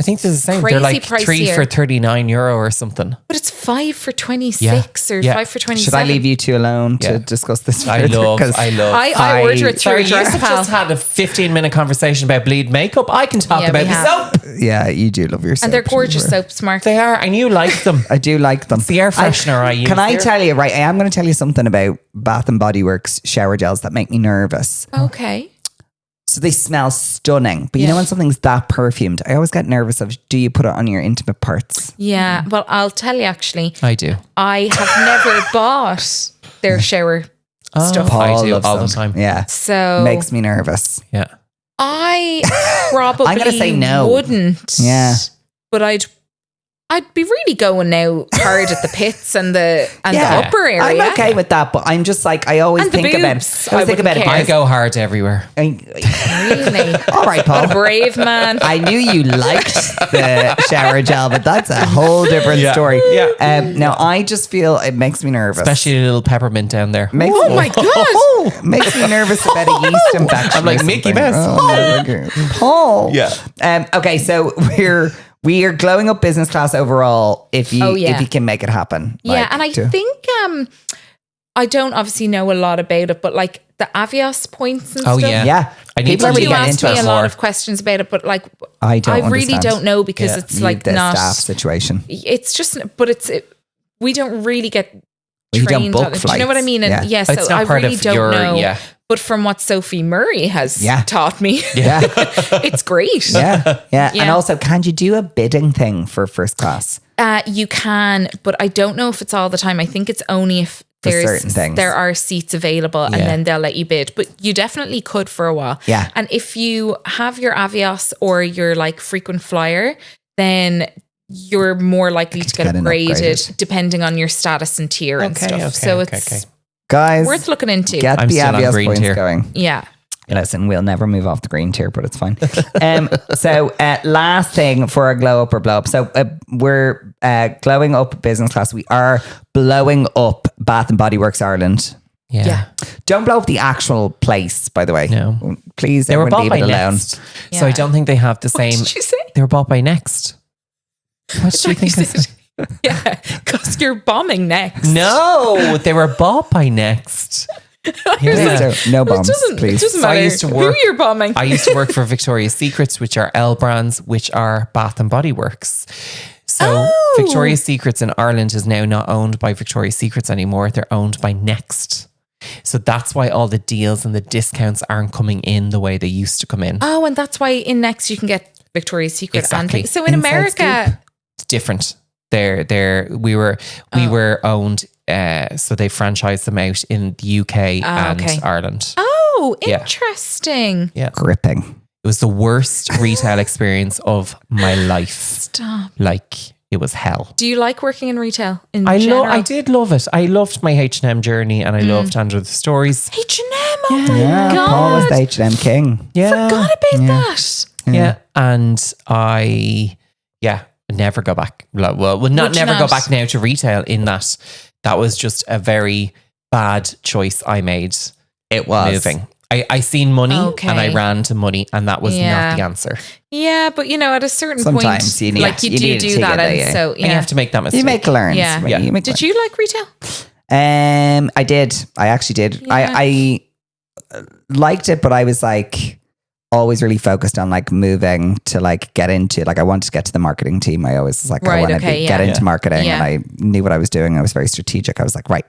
I think they're the same. They're like 3 for €39 or something. But it's 5 for 26 or 5 for 27. Should I leave you two alone to discuss this further? I order it through Dress Pal. Just had a 15-minute conversation about bleed makeup. I can talk about the soap. Yeah, you do love your soap. And they're gorgeous soaps, Mark. They are, and you like them. I do like them. It's the air freshener I use. Can I tell you, right, I am going to tell you something about Bath and Body Works shower gels that make me nervous. Okay. So they smell stunning. But you know when something's that perfumed, I always get nervous of, do you put it on your intimate parts? Yeah. Well, I'll tell you actually. I do. I have never bought their shower stuff. I do all the time. Yeah. So. Makes me nervous. Yeah. I probably I'm going to say no. Wouldn't. Yeah. But I'd be really going now hard at the pits and the upper area. I'm okay with that, but I'm just like, I always think about it. I go hard everywhere. Really? All right, Paul. What a brave man. I knew you liked the shower gel, but that's a whole different story. Yeah. Now, I just feel it makes me nervous. Especially a little peppermint down there. My God. Makes me nervous about a yeast infection. I'm like Mickey Mouse. Paul. Yeah. Okay, so we are glowing up business class overall if you can make it happen. Yeah, and I think I don't obviously know a lot about it, but like the Avios points and stuff. Yeah. People do ask me a lot of questions about it, but like I really don't know because it's like the not staff situation. It's just, but we don't really get you don't trained book on it. flights. Do you know what I mean? And so I really don't know. Yeah. But from what Sophie Murray has taught me, it's great. Yeah. And also, can you do a bidding thing for first class? You can, but I don't know if it's all the time. I think it's only if there are seats available and then they'll let you bid. But you definitely could for a while. Yeah. And if you have your Avios or your like frequent flyer, then you're more likely to get upgraded depending on your status and tier and stuff. So it's guys, worth looking into. Get the Avios points going. Yeah. Listen, we'll never move off the green tier, but it's fine. So last thing for a glow up or blow up. So we're glowing up business class. We are blowing up Bath and Body Works Ireland. Yeah. Don't blow up the actual place, by the way. No. Please, they were bought by alone. Next. Yeah. So I don't think they have the same. What did you say? They were bought by Next. What do you think I said? Yeah, because you're bombing Next. No, they were bought by Next. No bombs, please. It doesn't matter who you're bombing. I used to work for Victoria's Secrets, which are L brands, which are Bath and Body Works. So Victoria's Secrets in Ireland is now not owned by Victoria's Secrets anymore. They're owned by Next. So that's why all the deals and the discounts aren't coming in the way they used to come in. Oh, and that's why in Next you can get Victoria's Secret. Exactly. So in America, it's different. We were owned. So they franchised them out in the UK and Ireland. Oh, Oh, Yeah. interesting. Yeah. Gripping. It was the worst retail experience of my life. Stop. Like, it was hell. Do you like working in retail in I general? did love it. I loved my H&M journey and I loved Under the Stories. H&M, oh my Yeah, God. Paul was the H&M king. Yeah. Forgot about that. Yeah. And I never go back. Well, Would you never go not? back now to retail in that. That was just a very bad choice I made. It was. Moving. I seen money Okay. and I ran to money and that was not the answer. Yeah, but at a certain Sometimes point, you need- like you you need do to that, get and there, so And you have to make that mistake. You make learns. Yeah. You make Did you like retail? I did. I actually did. Yeah. I liked it, but I was like always really focused on like moving to like get into like I wanted to get to the marketing team. I always was like I Right, want to okay, get yeah. into marketing, Yeah. and I knew what I was doing. I was very strategic. I was like, right,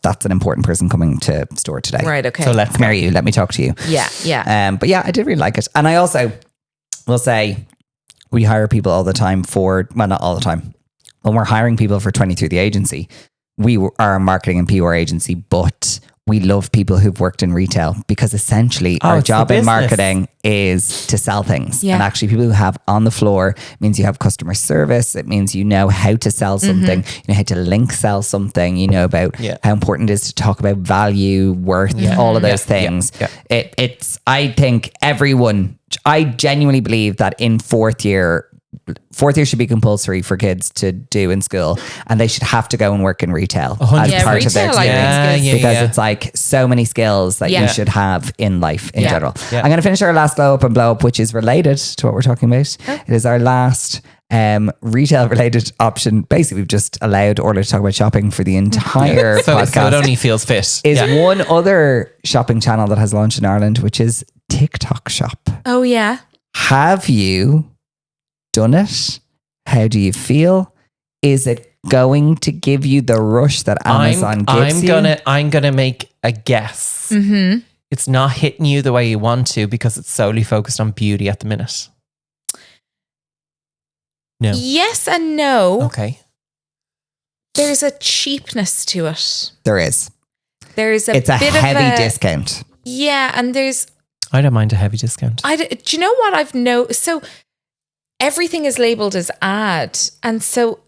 that's an important person coming to store today. Right, okay. So let's Come here, you. Let me talk to you. Yeah. But yeah, I did really like it. And I also will say we hire people all the time not all the time. When we're hiring people for 23 the agency, we are a marketing and PR agency, but we love people who've worked in retail because essentially our it's the job in business. marketing is to sell things. Yeah. And actually people who have on the floor means you have customer service. It means you know how to sell something, you know how to link sell something, you know about how important it is to talk about value, worth, all of those things. Yeah. I think I genuinely believe that in fourth year should be compulsory for kids to do in school, and they should have to go and work in retail as Yeah, part of their retail, I experience. think, is- Because it's like so many skills that you should have in life in general. Yeah. I'm going to finish our last glow up and blow up, which is related to what we're talking about. It is our last retail related option. Basically, we've just allowed Orla to talk about shopping for the entire So podcast. it only feels fit. Is one other shopping channel that has launched in Ireland, which is TikTok Shop. Oh yeah. Have you done it? How do you feel? Is it going to give you the rush that Amazon gives you? I'm gonna make a guess. Mm-hmm. It's not hitting you the way you want to because it's solely focused on beauty at the minute. No. Yes and no. Okay. There's a cheapness to it. There is. There's It's a bit heavy of a discount. Yeah, and there's I don't mind a heavy discount. do you know what I've noticed? So everything is labeled as ad, and so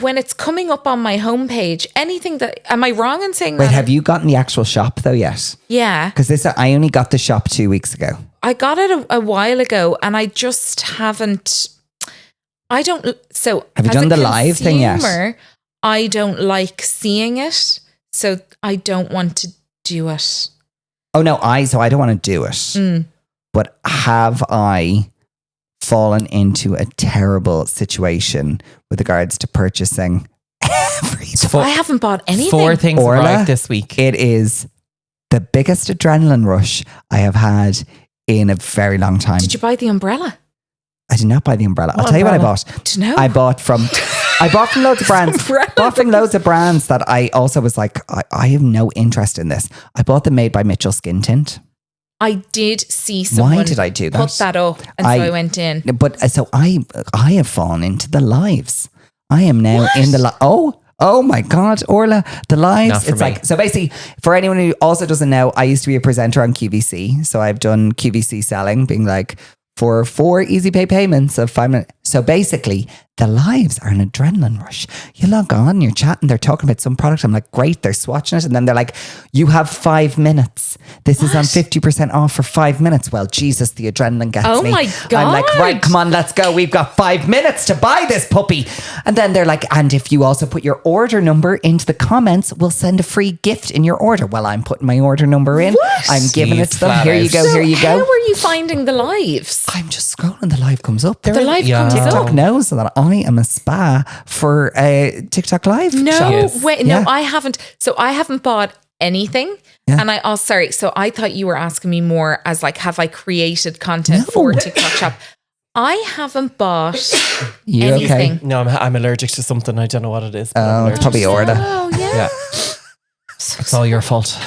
when it's coming up on my homepage, anything that am I wrong in saying Wait, that? have you gotten the actual shop though yet? Yeah, Because I only got the shop 2 weeks ago. I got it a while ago, and I just haven't. I don't. So Have you as done a the live thing yet? consumer, I don't like seeing it, so I don't want to do it. Oh no, so I don't want to do it. But have I fallen into a terrible situation with regards to purchasing everything? I haven't bought anything. 4 things Orla, arrived this week. It is the biggest adrenaline rush I have had in a very long time. Did you buy the umbrella? I did not buy the umbrella. I'll tell you what I bought. Do you know? I bought from loads of brands. Umbrella. Bought from loads of brands that I also was like, I have no interest in this. I bought them made by Mitchell Skin Tint. I did see someone. Why did I do that? Put that up, and so I went in. But so I have fallen into the lives. I am now in the Oh my God, Orla, the lives. Not for It's me. like, so basically, for anyone who also doesn't know, I used to be a presenter on QVC. So I've done QVC selling, being like, for 4 easy pay payments of 5 minutes. So basically, the lives are an adrenaline rush. You log on, you're chatting, they're talking about some product. I'm like, great, they're swatching it. And then they're like, you have 5 minutes. This is on 50% off for 5 minutes. Well, Jesus, the adrenaline gets Oh me. my I'm like, God. right, come on, let's go. We've got 5 minutes to buy this puppy. And then they're like, and if you also put your order number into the comments, we'll send a free gift in your order. Well, I'm putting my order number in. What? I'm giving it to them. Flat Here you out. go, So here you how go. were you finding the lives? I'm just scrolling. The live comes up. The live Yeah. comes TikTok up. knows that I am a spa for a TikTok live. No shop. way. Yeah. No, I haven't. So I haven't bought anything. Yeah. And sorry. So I thought you were asking me more as like, have I created content for TikTok shop? I haven't bought You anything. okay? No, I'm allergic to something. I don't know what it is. but I'm Oh, allergic. probably Orla. Oh yeah. Yeah. It's all your fault.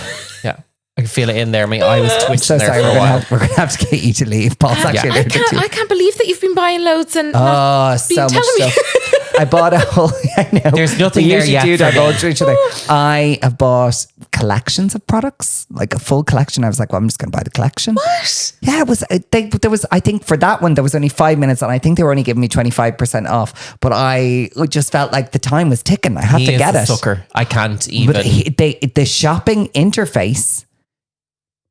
Yeah. I can feel it in there. My eye was twitching So there sorry, for a while. we're gonna have to get you to leave. Paul's actually I allergic to you. can't believe that you've been buying loads and not Oh, so much telling me. stuff. I bought a whole. I know. There's nothing We there usually yet do for that me. all to each other. I have bought collections of products, like a full collection. I was like, well, I'm just going to buy the collection. What? Yeah, it was. There was. I think for that one there was only 5 minutes, and I think they were only giving me 25% off. But I just felt like the time was ticking. I had to get it. Sucker. I can't even. But the shopping interface.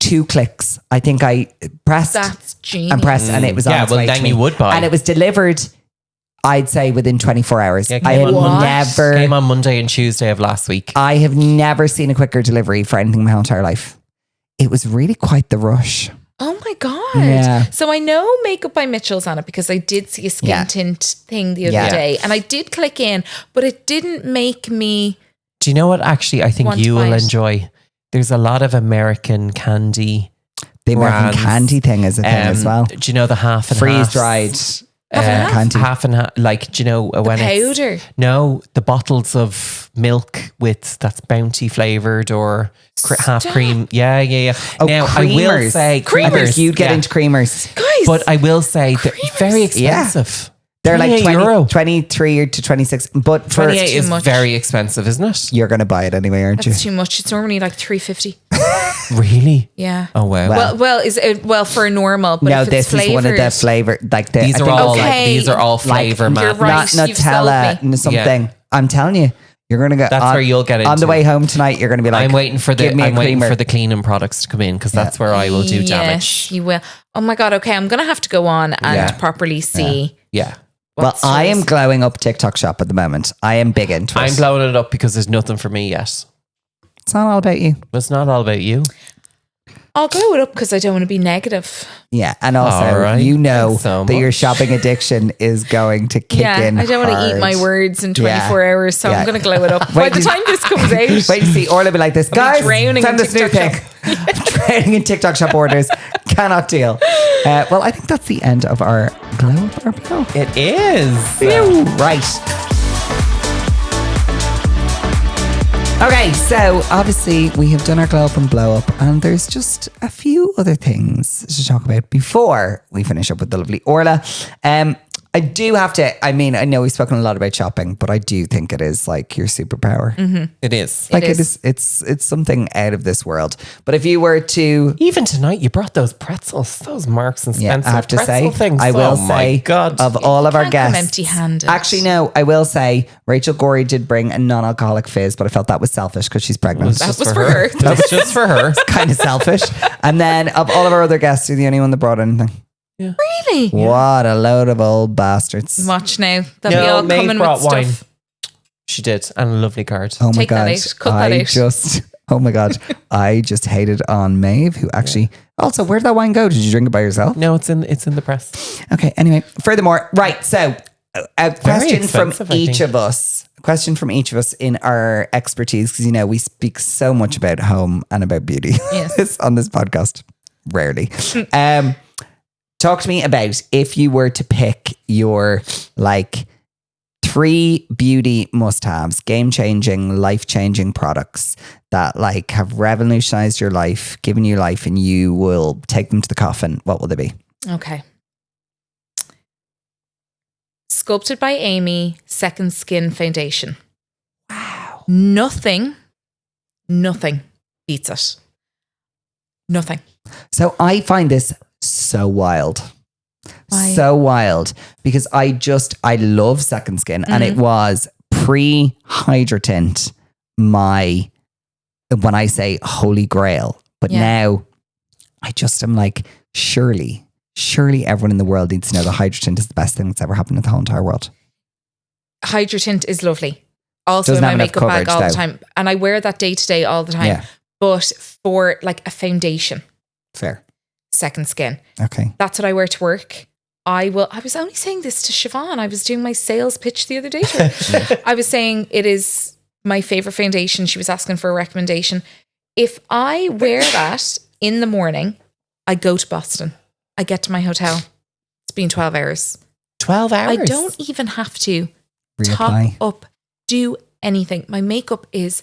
2 clicks. I think I pressed. That's genius. And pressed, and it was on its way then to me. you would buy. And it was delivered, I'd say, within 24 hours. Yeah, I had never. Came on Monday and Tuesday of last week. I have never seen a quicker delivery for anything in my whole entire life. It was really quite the rush. Oh my God. Yeah. So I know Makeup by Mitchell's on it because I did see a skin tint thing the other day, and I did click in, but it didn't make me. Do you know what actually I think you will enjoy? There's a lot of American candy. The American candy thing is a thing as well. Do you know the half and freeze half? dried candy? Half and half. Like, do you know when powder? No, the bottles of milk that's Bounty flavored or half cream. Yeah. Oh, now, creamers. I will say I think you'd get into creamers. Guys. But I will say they're very expensive. They're like 20, euro. 23 to 26. But for 28 is very expensive, isn't it? You're going to buy it anyway, aren't you? That's too much. It's normally like $3.50. Really? Yeah. Oh wow. Well, is it for a normal? But no, if this is one of the flavor. Like these are all flavor, You're man. right. Not Nutella, something. Yeah. I'm telling you, you're going to go. That's where you'll get into. On the way home tonight, you're going to be like, I'm waiting for the cleaning products to come in because that's where I will do damage. Yes, you will. Oh my God. Okay, I'm going to have to go on and properly see. Yeah. Well, I am glowing up TikTok shop at the moment. I am big into it. I'm blowing it up because there's nothing for me yet. It's not all about you. It's not all about you. I'll glow it up because I don't want to be negative. Yeah, and also you know that your shopping addiction is going to kick in. I don't want to eat my words in 24 hours, so I'm going to glow it up. By the time this comes out, wait to see Orla be like this, guys. Found this new thing. Drowning in TikTok shop orders. Cannot deal. Well, I think that's the end of our glow up or blow. It is. Right. Okay, so obviously we have done our glow up and blow up, and there's just a few other things to talk about before we finish up with the lovely Orla. I do have to, I mean, I know we've spoken a lot about shopping, but I do think it is like your superpower. Mm-hmm. It is. Like it's something out of this world. But if you were to... Even tonight, you brought those pretzels, those Marks and Spencer I have to say, things. I will say, God. of all of our guests... empty-handed. Actually, no, I will say, Rachel Gorey did bring a non-alcoholic fizz, but I felt that was selfish because she's pregnant. That was for her. That was just for her. It's kind of selfish. And then of all of our other guests, you're the only one that brought anything. Yeah. Really? What a load of old bastards. Watch now. They'll be all coming with wine. stuff. She did. And a lovely card. Oh my Take God. that out. Cut that out. Oh my God. I just hated on Maeve, who actually... Also, where did that wine go? Did you drink it by yourself? No, it's in the press. Okay, anyway. Furthermore, right, so a question from each of us. A question from each of us in our expertise, because, you know, we speak so much about home and about beauty on this podcast. Rarely. Talk to me about if you were to pick your like 3 beauty must-haves, game-changing, life-changing products that like have revolutionized your life, given you life, and you will take them to the coffin. What will they be? Okay. Sculpted by Amy, Second Skin Foundation. Wow. Nothing beats it. Nothing. So I find this so wild. Why? So wild because I love Second Skin, and it was pre-Hydratint when I say holy grail, but now I just am like, surely everyone in the world needs to know that Hydratint is the best thing that's ever happened in the whole entire world. Hydratint is lovely. Also Doesn't in my have enough makeup bag coverage, all though. the time, and I wear that day to day all the time. Yeah. But for like a foundation, Fair. Second Skin. Okay. That's what I wear to work. I was only saying this to Siobhan. I was doing my sales pitch the other day to her. I was saying it is my favorite foundation. She was asking for a recommendation. If I wear that in the morning, I go to Boston. I get to my hotel. It's been 12 hours. 12 hours? I don't even have to Reapply. top up, do anything. My makeup is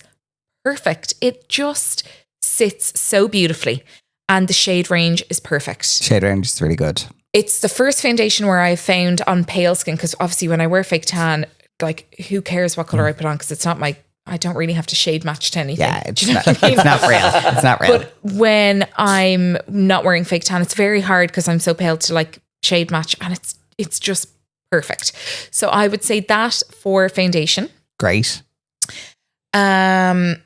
perfect. It just sits so beautifully. And the shade range is perfect. Shade range is really good. It's the first foundation where I found on pale skin, because obviously when I wear fake tan, like who cares what color I put on, because it's not my I don't really have to shade match to anything. Yeah, Do you know what I mean? it's not real. It's not real. But when I'm not wearing fake tan, it's very hard because I'm so pale to like shade match, and it's just perfect. So I would say that for foundation. Great. I'm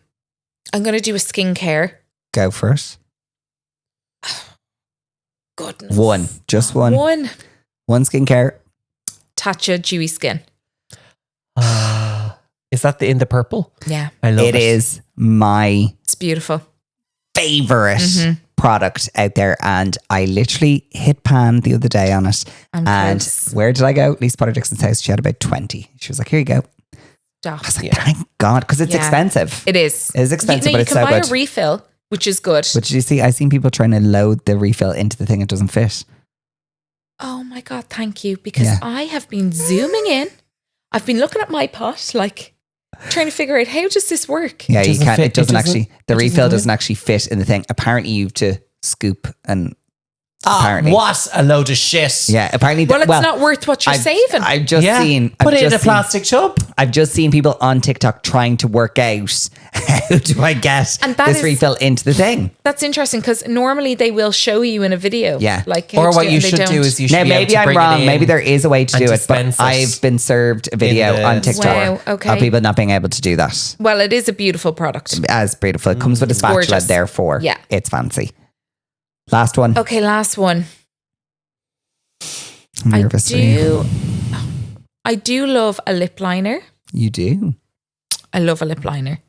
going to do a skincare. Go for it. Goodness. One. Just one. One. One skincare. Tatcha Dewy Skin. Is that in the purple? Yeah. I love it. It is my It's beautiful. favorite product out there. And I literally hit pan the other day on it. I'm And close. where did I go? Lisa Potter Dixon's house. She had about 20. She was like, here you go. Stop. I was like, thank God. Because it's expensive. It is. It is expensive, but it's so you can buy good. a refill, which is good. But did you see? I've seen people trying to load the refill into the thing. It doesn't fit. Oh my God, thank you. Because Yeah. I have been zooming in. I've been looking at my pot, like trying to figure out how does this work? Yeah, you doesn't can't. fit. It doesn't It doesn't- actually. The it refill doesn't doesn't actually fit in the thing. Apparently, you have to scoop and. Apparently, What a load of shit. yeah. Apparently, Well, it's not worth what you're saving. I've just seen. Put it in a just seen- plastic tub. I've just seen people on TikTok trying to work out how do I get And that this is- refill into the thing. That's interesting because normally they will show you in a video. Yeah. Like how Or to what do it, you and they should do don't. is you should Now, be able maybe to I'm bring it wrong. in Maybe there is a way to and do it, but dispense it I've been served a video the- on TikTok Wow, okay. of people not being able to do that. Well, it is a beautiful product. As beautiful. It comes with a spatula, Gorgeous. therefore Yeah. it's fancy. Last one. Okay, last one. I'm nervous for you. I do love a lip liner. You do. I love a lip liner.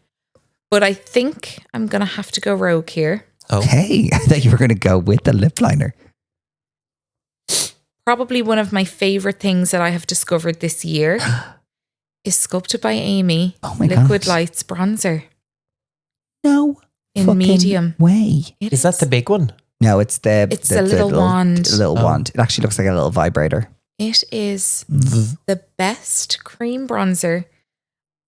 But I think I'm going to have to go rogue here. Okay. I thought you were going to go with the lip liner. Probably one of my favorite things that I have discovered this year is Sculpted by Amy Oh my Liquid God. Lights Bronzer No. in fucking medium. way. It Is that the big one? No, it's the It's a little wand. The little wand. It actually looks like a little vibrator. It is the best cream bronzer.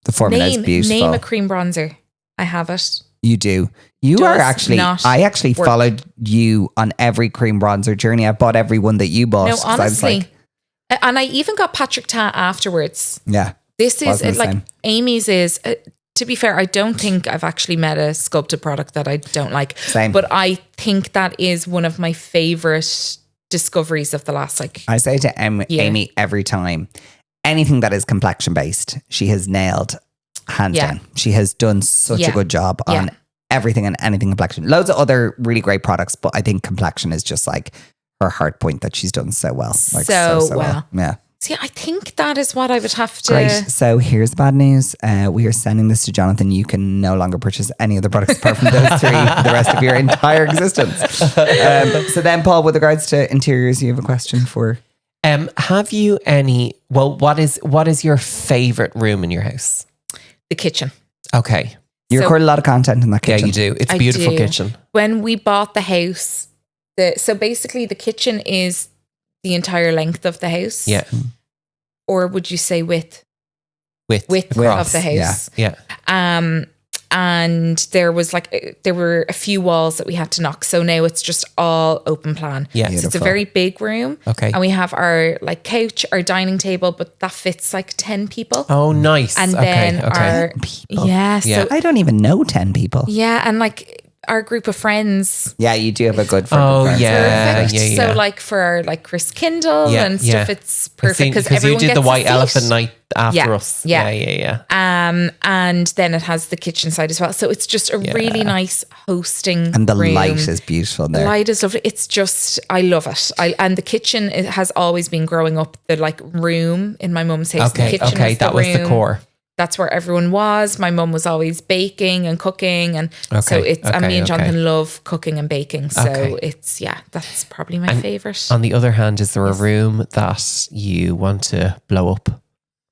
The formula is beautiful. Name a cream bronzer. I have it. You do. You Does are actually. not I actually work. followed you on every cream bronzer journey. I bought every one that you bought. No, 'cause I was honestly. like, And I even got Patrick Ta afterwards. yeah. This is Wasn't the like same. Amy's is. To be fair, I don't think I've actually met a sculpted product that I don't like. Same. But I think that is one of my favorite discoveries of the last I say to Yeah. Amy every time, anything that is complexion based, she has nailed hands Yeah. down. She has done such a Yeah. good job on Yeah. everything and anything complexion. Loads of other really great products, but I think complexion is just like her hard point that she's done so well. Like So well. well. Yeah. See, I think that is what I would have to. Great. So here's the bad news. We are sending this to Jonathan. You can no longer purchase any other products apart from those three the rest of your entire existence. So then, Paul, with regards to interiors, you have a question for? Have you any? Well, what is your favorite room in your house? The kitchen. Okay, You So- record a lot of content in that yeah, kitchen. you do. It's a I beautiful do. kitchen. When we bought the house, so basically the kitchen is the entire length of the house. Yeah, Or would you say width width of the house? Yeah. And there were a few walls that we had to knock. So now it's just all open plan. Yeah. So it's a Beautiful. very big room. Okay. And we have our like couch, our dining table, but that fits like 10 people. Oh, nice. And okay. then okay. our People. yeah, so Yeah. I don't even know 10 people. yeah, and like our group of friends. Yeah, you do have a good friend. Oh, friends. yeah. Perfect. yeah. So like for our like Chris Kindle Yeah, and yeah. stuff, it's perfect because you everyone did gets the white a seat. elephant night after Yeah, us. yeah. Yeah. And then it has the kitchen side as well. So it's just a really nice hosting And the room. light is beautiful in The there. light is lovely. It's just, I love it. And the kitchen, it has always been growing up the like room in my mum's house. Okay. The kitchen Okay. That was the room. core. That's where everyone was. My mum was always baking and cooking. And so Okay, it's, and okay, me and Jonathan okay. love cooking and baking. So Okay. it's, yeah, that's probably my favorite. On the other hand, is there a room that you want to blow up,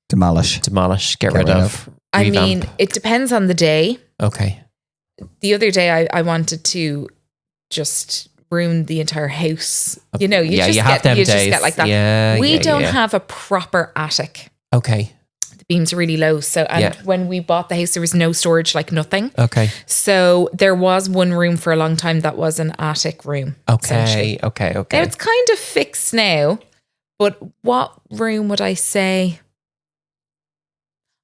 Demolish. demolish, get rid of? I revamp? mean, it depends on the day. Okay. The other day I wanted to just ruin the entire house. You know, you just have get, them you days. just get like that. Yeah, We yeah, don't yeah. have a proper attic. Okay. The beams are really low. So, and Yeah. when we bought the house, there was no storage, like nothing. Okay. So there was one room for a long time that was an attic room. essentially. Okay. Now Okay. it's kind of fixed now, but what room would I say?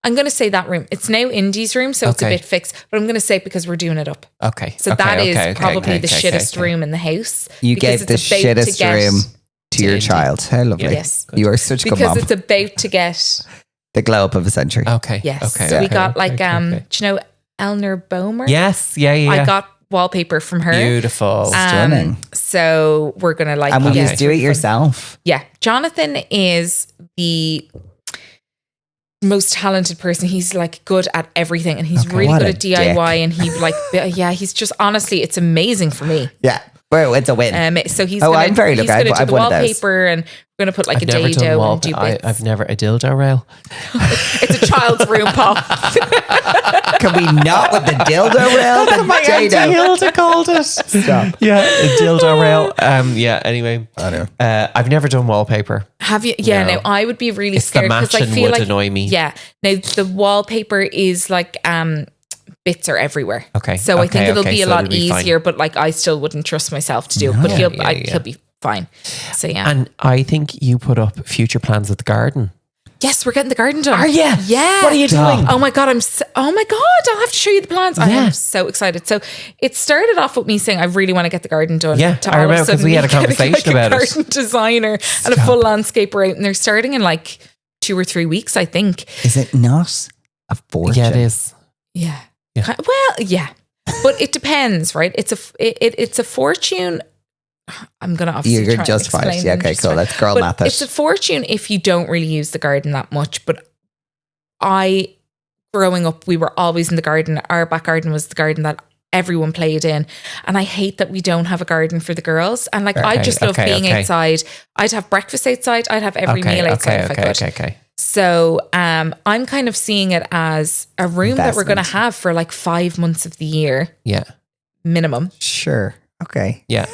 I'm going to say that room. It's now Indy's room, so it's a bit fixed. But I'm going to say it because we're doing it up. Okay. So that is probably the shittest room in the house. You gave the shittest room to your child. How lovely. Yes. You are such a good mom. Because it's about to get... the glow up of a century. Okay. Yes. Okay. So we got do you know Eleanor Bomer? Yes. Yeah. I got wallpaper from her. Beautiful. Stunning. So we're going to And will you do it yourself? Yeah. Jonathan is the most talented person. He's like good at everything and he's really good at DIY and he's just honestly, it's amazing for me. Yeah. Well, it's a win. So he's I'm very lucky. He's going to do the wallpaper and we're going to put like a dado and do bits. I've never a dildo rail. It's a child's room, Paul. Can we not with the dildo rail? The dado. Hilda called it. Stop. Yeah, a dildo rail. Yeah. Anyway, I know. I've never done wallpaper. Have you? Yeah. No, I would be really scared because I feel would annoy me. Yeah. Now the wallpaper is like bits are everywhere. Okay. So I think it'll be a lot easier, fine. but like I still wouldn't trust myself to do it. But he'll be fine. So yeah. And I think you put up future plans at the garden. Yes, we're getting the garden done. Are you? Yeah. What are you doing? Oh my God, I'll have to show you the plans. I am so excited. So it started off with me saying I really want to get the garden done. Yeah, I remember because we had a conversation about it. A garden designer and a full landscaper out, and they're starting in like 2 or 3 weeks, I think. Is it not a fortune? Yeah, it is. Yeah. Well, yeah, but it depends, right? It's a fortune. I'm gonna obviously you're try justified. And explain Yeah, okay, cool. That's girl math. It's a fortune if you don't really use the garden that much. But growing up, we were always in the garden. Our back garden was the garden that everyone played in, and I hate that we don't have a garden for the girls. And like, I just love being outside. I'd have breakfast outside. I'd have every meal outside if I could. Okay. So I'm kind of seeing it as a room that we're going to have for like 5 months of the year. Yeah. Minimum. Sure. Okay. Yeah.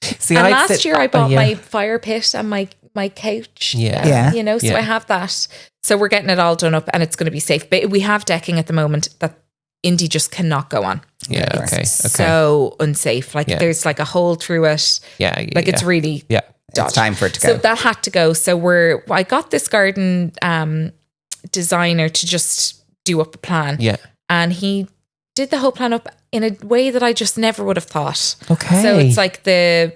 See, and last year I bought my fire pit and my couch. Yeah. You know, so I have that. So we're getting it all done up and it's going to be safe. But we have decking at the moment that Indy just cannot go on. Yeah. Okay. So unsafe. Like there's like a hole through it. Yeah. Like it's really It's time for it to go. So that had to go. So I got this garden designer to just do up a plan. Yeah. And he did the whole plan up in a way that I just never would have thought. Okay. So it's like the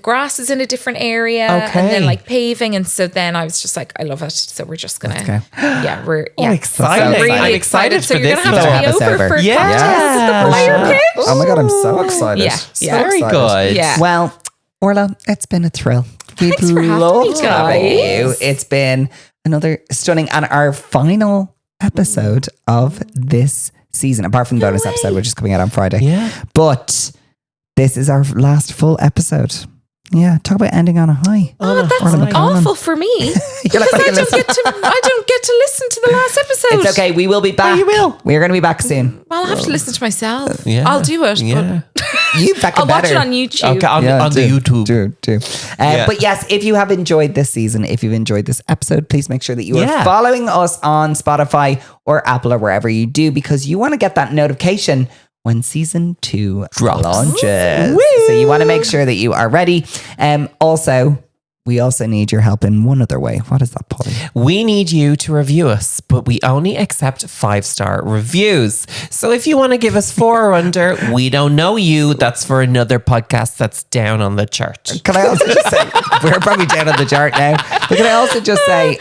grass is in a different area and then like paving. And so then I was just like, I love it. So we're just going to, exciting. So really I'm excited So for you're this. going to have to be over for contest at the fire pit. Oh my God, I'm so excited. Yeah. So Very excited. good. Yeah. Well, Orla, it's been a thrill. Thanks for having me, guys. It's been another stunning and our final episode of this season, apart from the bonus episode, which is coming out on Friday. Yeah. But this is our last full episode. Yeah, talk about ending on a high. Oh, that's awful for me. You're like, I don't get to listen to the last episode. It's okay. We will be back. Oh, you will. We're going to be back soon. Well, I'll have to listen to myself. Yeah. I'll do it. Yeah. You fucking I'll watch better. it on YouTube. Okay, on the YouTube. Do. But yes, if you have enjoyed this season, if you've enjoyed this episode, please make sure that you are following us on Spotify or Apple or wherever you do, because you want to get that notification when season 2 launches. So you want to make sure that you are ready. We also need your help in one other way. What is that, Polly? We need you to review us, but we only accept 5-star reviews. So if you want to give us 4 or under, we don't know you. That's for another podcast that's down on the chart. Can I also just say, we're probably down on the chart now, but can I also just say,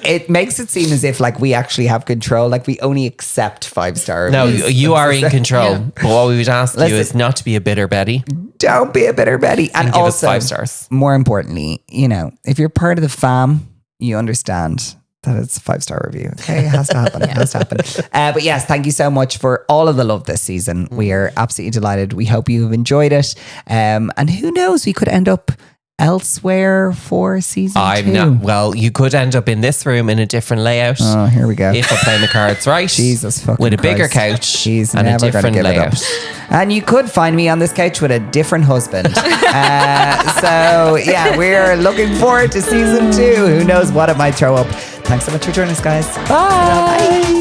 it makes it seem as if like we actually have control, like we only accept 5-star reviews. No, you are in control. But what we would ask you is not to be a bitter Betty. Don't be a bitter Betty. And give also, us 5 stars. More importantly, if you're part of the fam, you understand that it's a 5-star review. Okay, it has to happen. It has to happen. But yes, thank you so much for all of the love this season. We are absolutely delighted. We hope you have enjoyed it. And who knows, we could end up elsewhere for season 2. Well, you could end up in this room in a different layout. Oh, here we go. If I play the cards right. Jesus fucking with a bigger Christ. couch She's and a never different gonna give layout. it up. And you could find me on this couch with a different husband. So yeah, we're looking forward to season 2. Who knows what it might throw up. Thanks so much for joining us, guys. Bye.